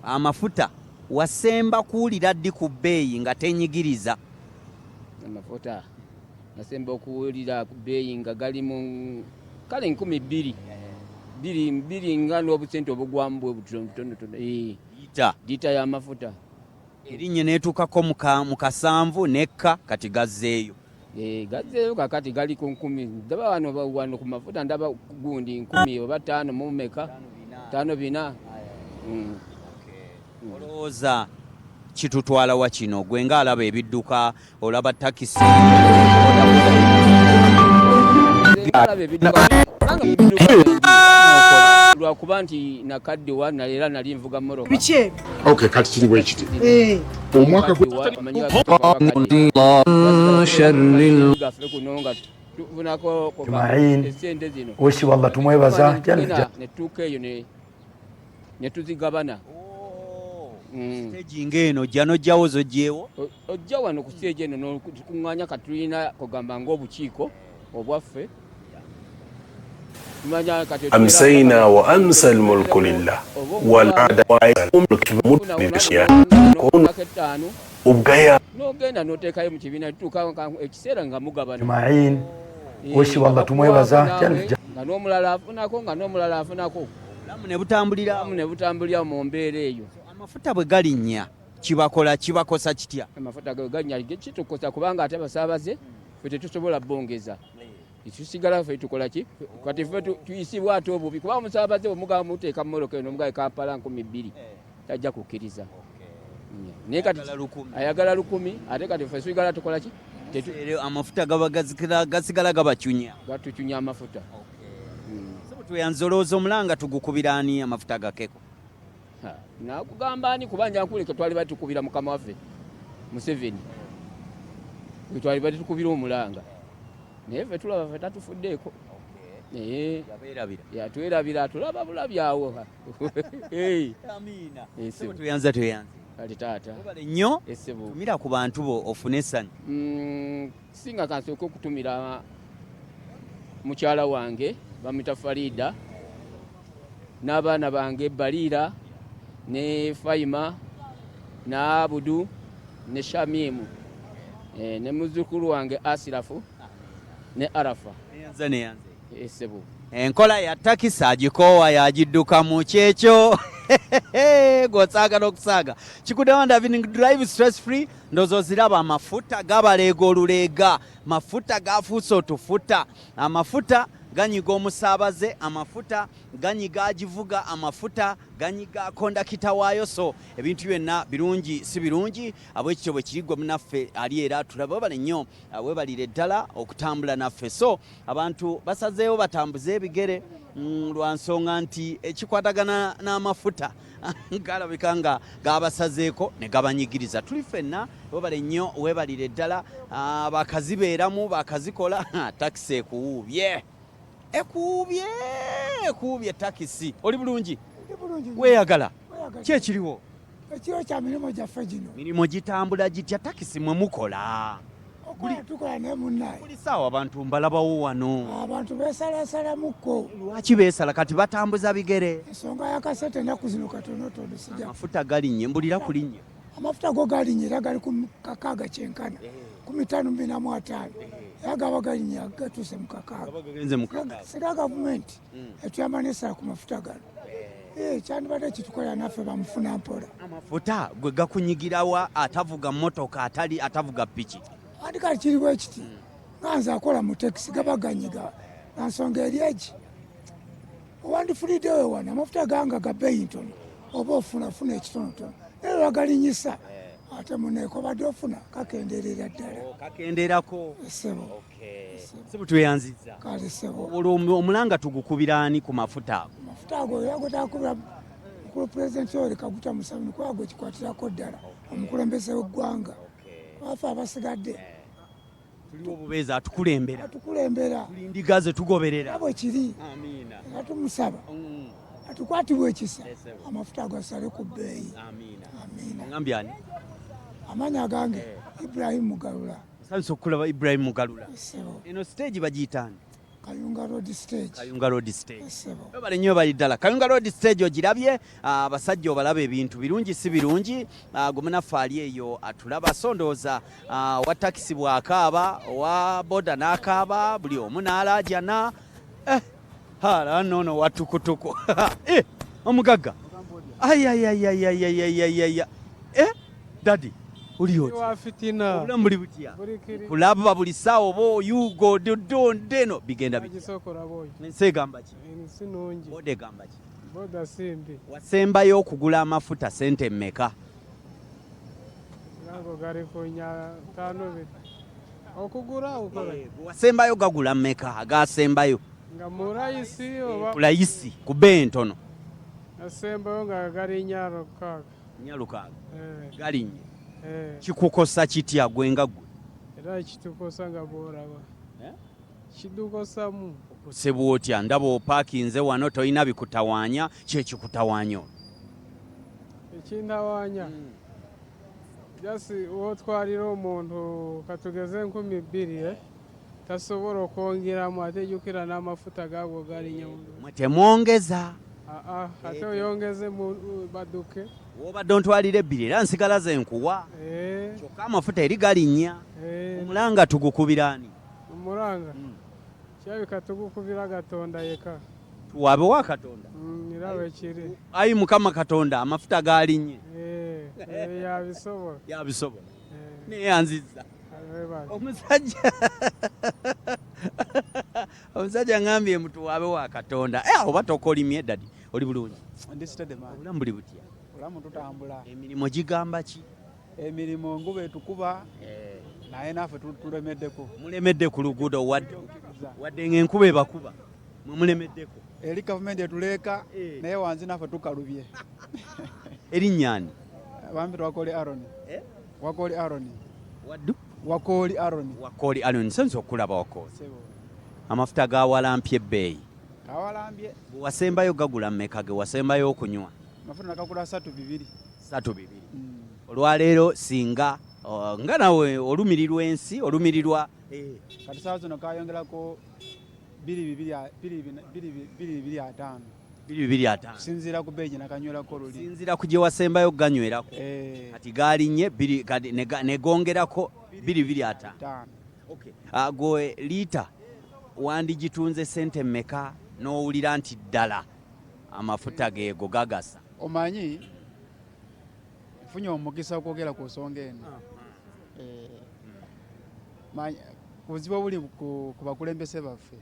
amafuta wasemba kuwulira ddi ku bbeeyi nga tenyigiriza
amafuta nasemba okuwulira ku bbeeyi nga gali mu kale 2,000 biri nga n'obusente obugwamu bwe butonotono lita y'amafuta
erinnya neetuukako mu 7 nekka kati gazzeeyo
gazzeeyo kakati gali ku 10,000 ndaba wano ku mafuta ndaba gundi 10 oba 5 mu meka 5
olowooza kitutwala wa kino gwe ngaalaba ebidduka olaba takisi
lwakuba nti nakadde wa era nali nvuga moroka
okay kati kiri bwe kiti omwaka
oshi
wallah tumwebaza
netuuka eyo netuzigabana
stage ngeno jano jawo zojjewo
ojja wano ku stage eno n'okuŋŋaanya katulina kugamba ng'obukiiko obwaffe
أمسينا وأمسى الملك لله والعادة والملك في ملك بشياء وبقيا
نوغينا نوتيكاyo mu kibiina tutuuka ekiseera nga mugabana
Jumain oshi wallah tumwebaza
nga n'omulala afunako
lamu ne butambulira
mu mbeera eyo
amafuta bwe galinnya kibakosa kitya
amafuta galinnya kitukosa kubanga ate basaabaze ffe tetusobola bongeza tusigala ffe tukola ki kati ffe tuyisibwa ate obubi kuba omusaabaze omugaba muteeka mumoloka eno omugabe Kampala 2,000 tajja kukkiriza naye kati ayagala 10,000 ate kati ffe tusigala tukola ki
amafuta gaba gasigala gabacunya
gatucunya amafuta
tuyanzolooza omulanga tugukubirani amafuta gakeko
nakugamba ani kuba njankuleke twali batukubira mukama waffe Museveni twali batukubira omulanga naye ffe tulaba ffe tatufuddeeko twerabira tulaba bulabyawo
tuyanza
kati taata
nnyo tumira ku bantu bo ofune essanyu
singa kansooka okutumira mukyala wange bamwita Farida n'abaana bange Baliira ne Faima ne Abudu ne Shamimu ne muzukulu wange Asirafu ne Arafa
neyanze enkola ya takisi agikoowa yagidduka mu kyekyo gw'osaaga n'okusaaga Kigudde wanda having drive stress free ndozo ziraba amafuta gabaleega oluleega mafuta gafuuse otufuta amafuta ganyiga omusaabaze amafuta ganyiga agivuga amafuta ganyiga kondakita waayo so ebintu byonna birungi si birungi abwekityo bwe kirigwa munaffe ali era tulaba bale nnyo webalire ddala okutambula naffe so abantu basazeewo batambuze ebigere lwa nsonga nti ekikwatagana n'amafuta galabika nga gabasazeeko ne gabanyigiriza tuli ffenna webale nnyo webalire ddala bakazibeeramu bakazikola takisi ekuwuubye ekuubye takisi oli bulungi weeyagala ki ekiriwo
ekiro kya mirimu gyaffe gino
mirimu gitambula gitya takisi mwe mukola
tukola naye munnaye
buli saawa abantu mbalabawo wano
abantu beesalasalamukko
lwaki beesala kati batambuza bigere
ensonga yakasente ennaku zino katonotono sijja
amafuta galinnye mbulira kulinnye
amafuta go galinnye era gali ku kakaaga kyenkana 525 era gaba galinnye gatuuse mu kakaaga sira gavumenti etuyamba nesala ku mafuta gano kyandibadde kitukola naffe bamufuna mpola
amafuta gwe gakunyigirawa atavuga mmotoka atavuga piki
andi kati kiriwo ekiti nga nze akola mu tekisi gaba ganyiga nansonga eri egi owandifuliddewo wano amafuta ganga ga bbeeyi ntono oba ofunafuna ekitonotono naye lwagalinyisa ate muneeko badde ofuna kakendeerera ddala
kakendeerako
sebo
sebo tweyanziza
kale sebo
olwo omulanga tugukubira ani ku mafuta ago
amafuta ago era gwetakubira mukulu pulezidenti yoweri kaguta museveni kuba gwe kikwatirako ddala omukulembeze w'eggwanga afe abasigadde
tuliwo obubeezi atukulembera tuli ndiga ze tugoberera
bwe kiri era tumusaba atukwatibwa ekisa amafuta agasale ku bbeeyi
ngambye ani
amanya gange Ibrahim Mugalula
nsanyusa okukulaba Ibrahim Mugalula eno stage bagiyitani
Kayunga Road Stage
bale nnyo bali ddala Kayunga Road Stage ogirabye abasajja obalaba ebintu birungi si birungi gumunaffe ali eyo atulaba sondooza wa takisi bw'akaaba owa boda n'akaaba buli omu n'alaajana hala noono wa tukutuku omugagga ayayayayayayayaya dadi ulioti obulamu buli butya kulaba buli ssaawa oba oyugo dondeno bigenda nsegamba ki boda egamba ki wasembayo okugula amafuta sente mmeka wasembayo gagula mmeka agasembayo kulayisi ku bbeeyi ntono
asembayo nga gali
nyalukaaga galinnye kikukosa kitya gwe nga gwe
era kitukosa nga bw'olaba kidukosamu
okosebwa otya ndaba opaakinze wano tolina bikutawaanya kyekikutawaanya
ekintawaanya jasi wotwalira omuntu katugeze 2,000 tasobola okwongeramu ate jjukira n'amafuta gaagwo galinnya
mwe temwongeza
ate oyongeze baduke
wobadde ontwalira 2 era nsigala ze nkuwa kyokka amafuta eri galinnya omulanga tugukubira ani
omulanga kirabika tugukubira Katonda yeka
tuwabe wa Katonda
era wekiri
ayi Mukama Katonda amafuta galinnye
yabisobola
neyanziza omusajja ngambye mutuwabe wa Katonda oba tokolimye dadi oli bulungi obulamu buli butya
olamu tutambula
emirimu gigamba ki
emirimu nguba etukuba naye naffe tulemeddeko
mulemedde ku luguudo wadde ng'enkuba ebakuba mwe mulemeddeko
eri gavumenti etuleeka naye wansi naffe tukalubye
erinnyani
bambi Wakooli Aroni
waddu
Wakooli
Aroni sense okulaba Wakooli amafuta gawalampye ebbeeyi
gawalampye
wasembayo gagula mmeka ge wasembayo okunywa
amafuta nagagula 3-2
olwaleero singa nga nawe olumirirwa ensi olumirirwa
kati saa zino kayongerako 2,250 sinzira ku bbeeyi nakanywerako luli
sinzira ku gye wasembayo ganywerako kati galinnye negongerako 2,250 gwe liita wandigitunze sente mmeka n'owulira nti ddala amafuta geego gagasa
omanyi funye omukisa okwogera ku nsonga eno kuzibu buli ku bakulembeze baffe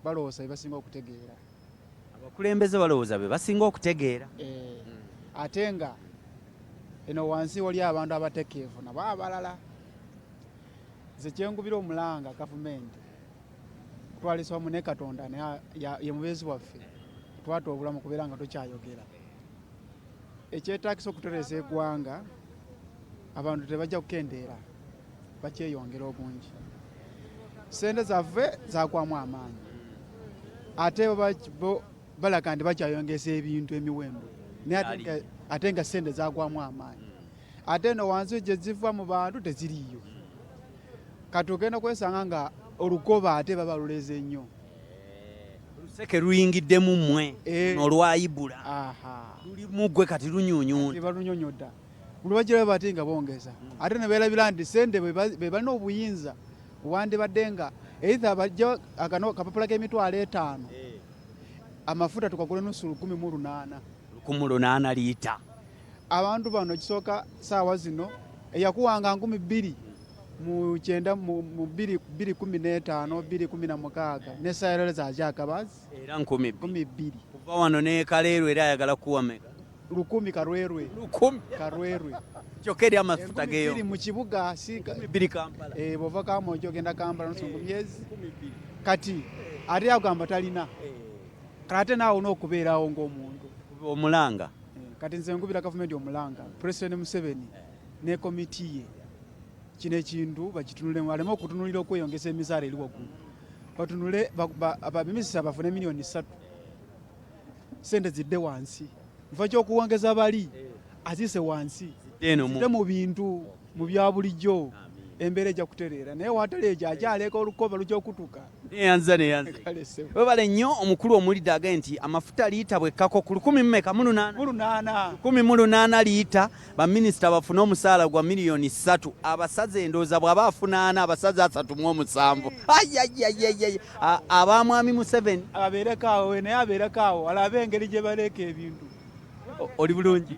balowooza bebasinga okutegeera
abakulembeze balowooza be basinga okutegeera
ate nga eno wansi wali abantu abatekeevu nabo abalala nze kyengubira omulanga gavumenti twalisa wamu ne Katonda ye mubeezi waffe twata obulamu kubeera nga tokyayogera ekyetaagisa okutereza eggwanga abantu tebajja kukendeera bakyeyongera obungi sente zaffe zakwamu amaanyi ate balaga nti bakyayongeza ebintu emiwendo ate nga sente zagwamu amaanyi ate eno wansi gye ziva mu bantu teziriyo katugenda kwesanga nga olukoba ate baba luleze nnyo
oluseke luyingiddemu mmwe nolwayibula luli muggwe kati
lunyunyudda lubagira bati nga bongeza ate ne beerabira nti sente be balina obuyinza wandibadde nga eitha bajja akapapula k'emitwalo 5 amafuta tukagula nusu 18
liita
abantu bano kisooka saawa zino eyakuwanga 2,000 mu 9 mu 2015 2016 nesayirele zakyakabazi
era 12,000 kuva wano ne Kaleerwe era ayagala kuwa meka
10 Karwerwe
10
Karwerwe
kyokka eri amafuta geyo
mu kibuga
biri Kampala
bova Kamojo ogenda Kampala nsonga myezi kati ate agamba talina kate naawe n'okubeerawo ng'omuntu
omulanga
kati nze nkubira gavumenti omulanga President Museveni ne komiti ye kino ekintu bakitunulemu aleme okutunulira okweyongeza emisaala eri waggulu batunule abaminisita bafune miliyoni 3 sente zidde wansi nfa ky'okuwongeza bali azise wansi zidde mu bintu mu bya bulijjo embeera ejja kutereera naye watali egyo akyaleeka olukoba lujja
neyanza webale nnyo omukulu omulidde agaye nti amafuta liita bwekkako ku 18 liita baminisita bafune omusaala gwa miliyoni 3 abasaze endooza bw'aba afuna 4 abasaze 37 abamwami Museveni
abeerekaawo naye abeerekaawo alabe engeri gye baleeka ebintu
oli bulungi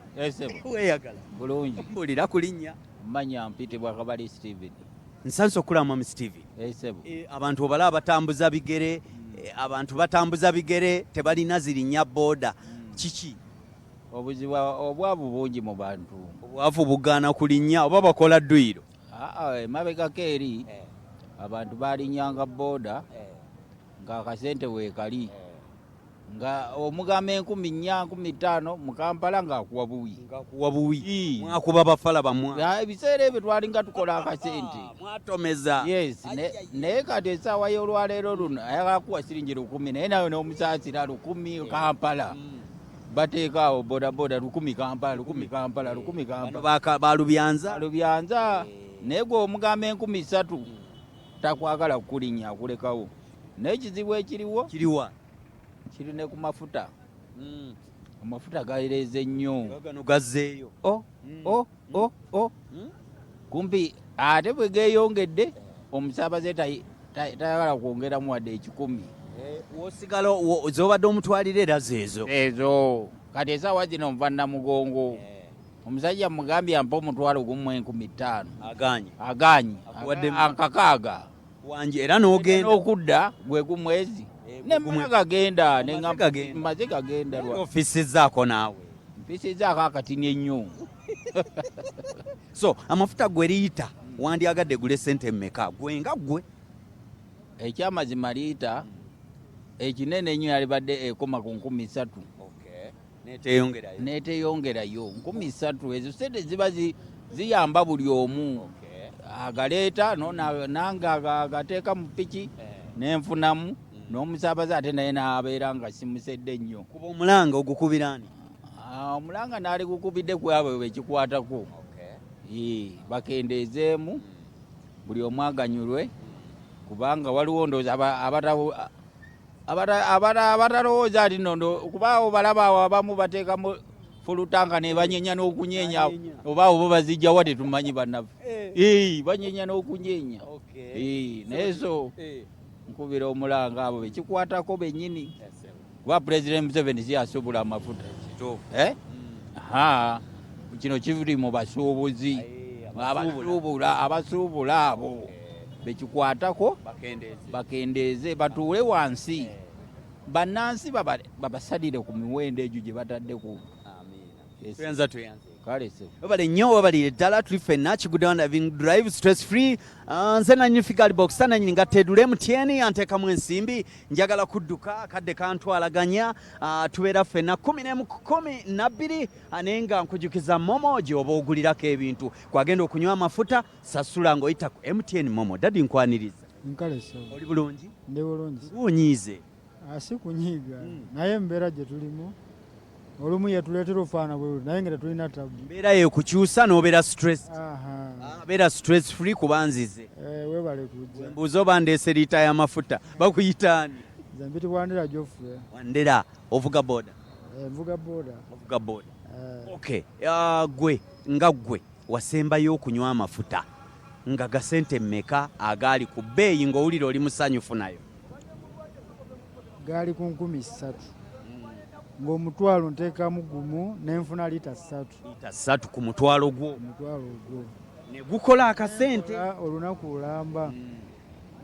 weyagala
bulungi mbulira ku linnya
manya mpitibwa Kabali Steven
nsanso okulama mu Steven abantu obala abatambuza bigere abantu batambuza bigere tebalina zirinnya boda kiki
obwavu bungi mu bantu
obwavu bugaana kulinnya oba bakola dduyiro
mabega keeri abantu balinyanga boda ng'akasente weekali nga omugamba 10,000 mu Kampala ng'akuwa buwi
mwakuba bafala bamwa
ebiseera ebyo twalinga tukola akasente
mwatomeza
naye kati essaawa y'olwaleero luno ayagala kuwa siringi 10 naye nawe n'omusaasira 10 Kampala bateekaawo bodaboda 10 Kampala balubyanza naye gwe omugamba 3,000 takwagala kukulinnya akulekawo naye kizibu ekiriwo kiri ne ku mafuta amafuta galereze nnyo
gano gazzeeyo
kumpi ate bwe geeyongedde omusaabaze tayagala kwongeramu wadde 10
wosigala zobadde omutwalira era
ezo kati esaawa zino nva Namugongo omusajja mugambye ampa omutwalo gumu 15,000 aganye akakaaga
wangi era n'ogenda
okudda gwe ku mwezi maze gagenda
ofisizaako naawe
mpisizaako akatini ennyo
so amafuta gwe liita wandyagadde gule sente mmeka gwenga gwe
ekyamazima liita ekinene ennyo yalibadde ekoma ku 3,000 neeteyongerayo 3,000 ezo sente ziba ziyamba buli omu agaleeta nange agateeka mu piki nenfunamu n'omusaabaze ate naye n'abeera nga simusedde nnyo
kuba omulanga ogukubirani
omulanga naali gukubidde ku abo bekikwatako bakendeezeemu buli omu aganyulwe kubanga waliwo ndoozi abatalowooza ati nondo kuba abo balaba awo abamu bateekamu fulutanga ne banyenya n'okunyeenya oba abo bo bazijjawa tetumanyi bannaffe banyenya n'okunyeenya naye so nkubira omulanga abo bekikwatako bennyini kuba President Museveni siyasobola amafuta kino kivuli mu basuubuzi abasuubula abo bekikwatako bakendeeze batuule wansi bannansi babasalire ku miwendo egyo gye bataddeku.
Wabale nnyo wabalire ddala tuli ffenna Kigudde on having drive stress free. Nze nanyi figali box nanyi nga tedule MTN anteekamu ensimbi njagala kudduka kadde kantwalaganya tubeera ffenna 11:12 naye nga nkujukiza momo gy'oba ogulirako ebintu kwagenda okunywa amafuta sasula ng'oyita ku MTN momo. Dadi nkwaniriza oli bulungi?
Ndi bulungi.
Unyiize
si kunyiiga naye embeera gye tulimu olumu yetuleetera ofaana bwe naye nga tetulina tabu.
Mbeera y'ekukyusa n'obeera stress. Beera stress free kuba nzize.
Weebale kujja.
Mbuuza oba ndeese liita y'amafuta bakuyita ani?
Nze mbitibwa Wandera Geoffrey.
Wandera ovuga boda?
Nvuga boda.
Ovuga boda. Okay. Gwe nga gwe wasembayo okunywa amafuta nga gasente mmeka agaali ku bbeeyi ng'owulira oli musanyufu nayo?
Gaali ku 3,000 ng'omutwalo nteekamu gumu nenfuna liita 3.
Liita 3 ku mutwalo gwo? Ne gukola akasente?
Olunaku olamba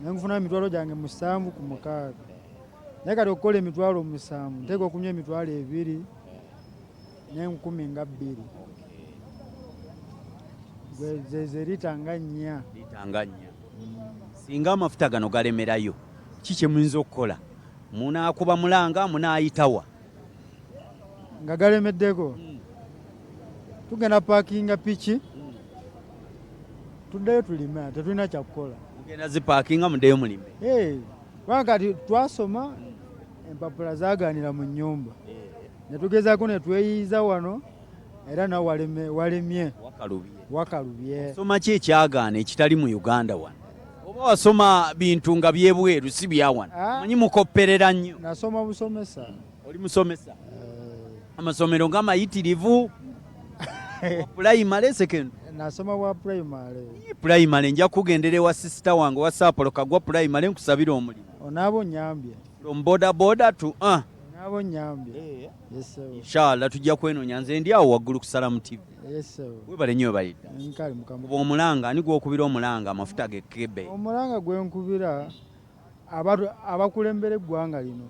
nenfuna emitwalo gyange 7 ku 6. Naye kati okukola emitwalo 7 nteeka okunywa emitwalo 2 ne 12 ze liita nga 4.
Singa amafuta gano galemerayo ki kye muyinza okukola? Munaakuba mulanga munaayitawa?
Nga galemeddeko tugenda paakinga piki tuddeyo tulime tetulina kyakukola.
Mugenda zipaakinga muddeyo mulime?
Kubanga kati twasoma empapula zaaganira mu nnyumba ne tugezaako ne tweyiiza wano era nawe walemye wakalubye.
Soma ki ekyagaana ekitali mu Uganda wano? Oba wasoma bintu nga byebweru si byawana? Manyi mukopperera nnyo.
Nasoma busomesa.
Oli musomesa? Amasomero ng'amayitirivu primary second?
Nasoma bwa
primary nja kugendera ewa sisita wange wa Saapolo Kagwa primary nkusabira omulimu.
Onaabo nnyambye.
From boda to
Onaabo nnyambye. Yes sir.
Inshallah tujja kwenoonya nze ndi awo waggulu ku Salamu TV.
Yes sir.
Webale nnyo balidda.
Nkali mukama.
Omulanga ani gw'okubira omulanga amafuta g'ekkebe?
Omulanga gwe nkubira abakulembera eggwanga lino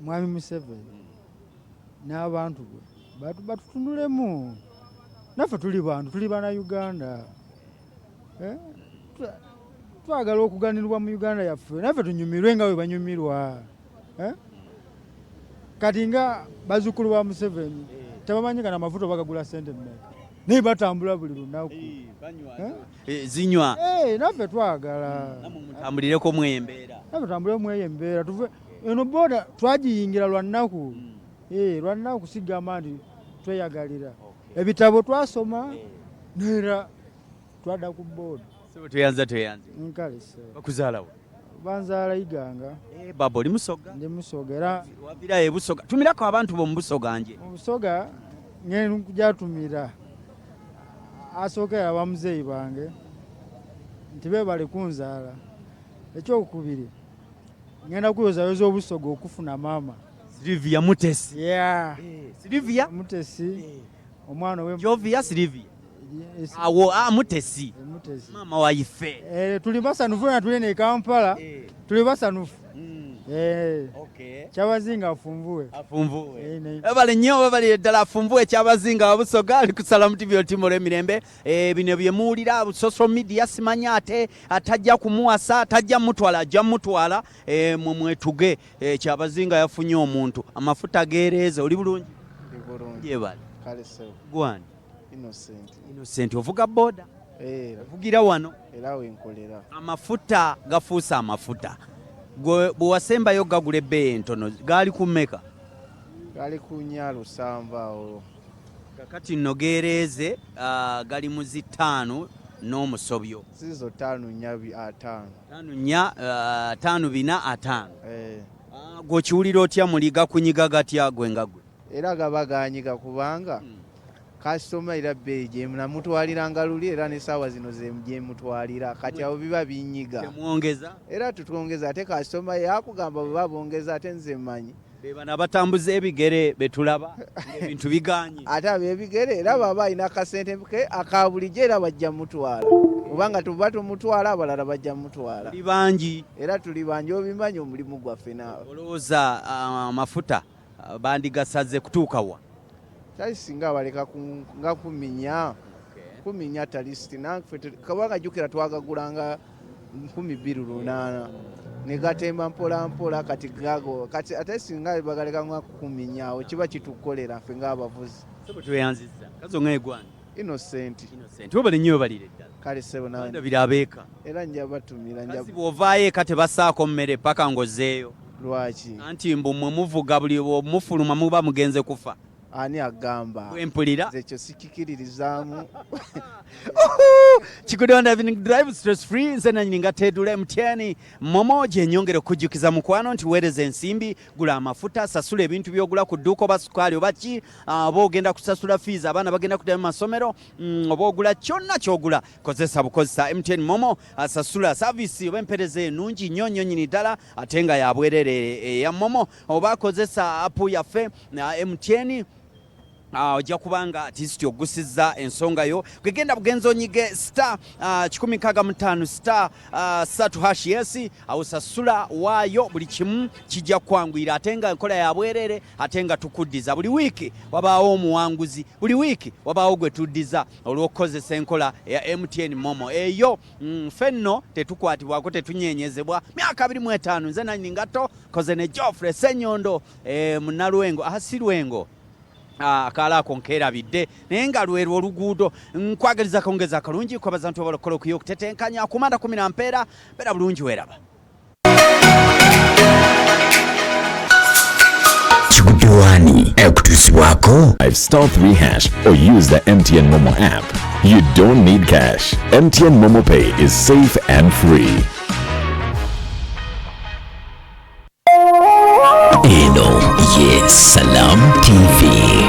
Mwami Museveni n'abantu bwe batutunulemu. Naffe tuli bantu, tuli Bannayuganda. Twagala okuganirwa mu Uganda yaffe naffe tunyumirwe nga bwe banyumirwa. Kati nga bazzukulu ba Museveni tebamanyi kana amafuta bagagula ssente mmeka naye batambula buli lunaku
zinywa.
Naffe twagala
mutambulireko mweyembeera.
Naffe tutambule mweyembeera tuve eno boda twagiyingira lwa nnaku sigamba nti tweyagalira. Ebitabo twasoma neera twadda ku boda.
Tweyanza
nkale se
bakuzaalawo?
Banzaala Iganga.
Baba oli Musoga?
Ndi Musoga era
wabirayo Busoga. Tumirako abantu bo mu Busoga nje.
Mu Busoga ngenda kujatumira asookera abamuzeeyi bange nti beebale kunzaala. Ekyokubiri ngenda kuyozayoza Obusoga okufuna maama
Silvia Mutesi. Silvia
Mutesi omwana we
Jovia Silvia awo Mutesi maama waife.
Tuli basanufu na tuli ne Kampala tuli basanufu. Kyabazinga afunvuwe.
Ebale nnyo babali ddala afunvuwe Kyabazinga Wabusoga ali ku Salamu TV otimole emirembe. Bino bye muwulira social media simanya ate atajja kumuwasa atajja mutwala ajja mutwala mwetuge Kyabazinga yafunye omuntu amafuta gereeze. Oli bulungi? Yebale
kale sewo
gwani
Innocent
ovuga boda? Ovugira wano
era wenkolera.
Amafuta gafuusa amafuta bwe wasembayo gagula ebbeeyi entono gaali ku mmeka?
Gaali ku 470 awo.
Kakati nno gereeze gali mu zi 5 n'omusobyo.
Sizo 5
4 5. Gw'okiwulira otya muliga kunyiga gatya gwe nga gwe?
Era gabaganyiga kubanga kasitoma era bbeeyi gye namutwaliranga luli era n'essaawa zino gye mutwalira kati abo biba binyiga.
Temwongeza?
Era tutwongeza ate kasitoma yakugamba bwe babongeza ate nze mmanyi
bebana batambuza ebigere betulaba ebintu biganye
ate ab'ebigere era baba alina akasente ke akabulijjo era bajja mutwala kubanga tuba tumutwala abalala bajja mutwala
tuli bangi
era tuli bangi obimanyi omulimu gwaffe naawe
olowooza amafuta bandigasaze kutuuka wa
tali singa baleka nga kuminya talisiti naffe kabanga jjukira twagagulanga 2,280 ne gatemba mpola mpola kati gago kati ate singa bagaleka nga kuminyaawo kiba kitukolera ffe ng'abavuzi
tweyanziza kazonga egwani
innocent
obale nnyo balire ddala
kale sebo nawe
ndabira abeeka
era nja batumira
kazi bw'ovaayo eka tebasaako mmere paka ngozeeyo
lwaki
anti mbu mwe muvuga buli mufuluma muba mugenze kufa
ani agamba
wempulira
ekyo sikikiririzaamu
Kigudde on Driving Drive stress free nze nanyini nga Tedula MTN momo gyenyongere okujjukiza mukwano nti weereza ensimbi gula amafuta sasula ebintu byogula ku dduuka oba sukaali oba ki oba ogenda kusasula fees abaana bagenda kuddayo mu masomero oba ogula kyonna kyogula kozesa bukozesa MTN momo sasula saavisi oba empereza ennungi nnyo nnyo nnyini ddala ate nga ya bwerere eya momo oba kozesa apu yaffe MTN ojja kubanga tisiti ogusizza ensonga yo kwegenda bugenzo onyige star 165 star 3 yes awusasula waayo buli kimu kijja kwangwira ate nga enkola ya bwerere ate nga tukuddiza buli wiiki wabaawo omuwanguzi buli wiiki wabaawo gwe tuddiza olw'okukozesa enkola ya MTN momo eyo fenno tetukwatibwako tetunyenyezebwa myaka 25 nze nanyini ngato koze ne Geoffrey Senyondo munalwengo asirwengo akalaako nkeerabidde naye nga lwerwo oluguudo nkwagaliza kongeza akalungi kwabaza nti obalokola okuyo okutetenkanya kumanda 10 mpeera mbeera bulungi weeraba
Kigudde Waani ekutuusibwako
*3# or use the MTN Momo app. You don't need cash. MTN Momo Pay is safe and free.
Eno ye Salam TV.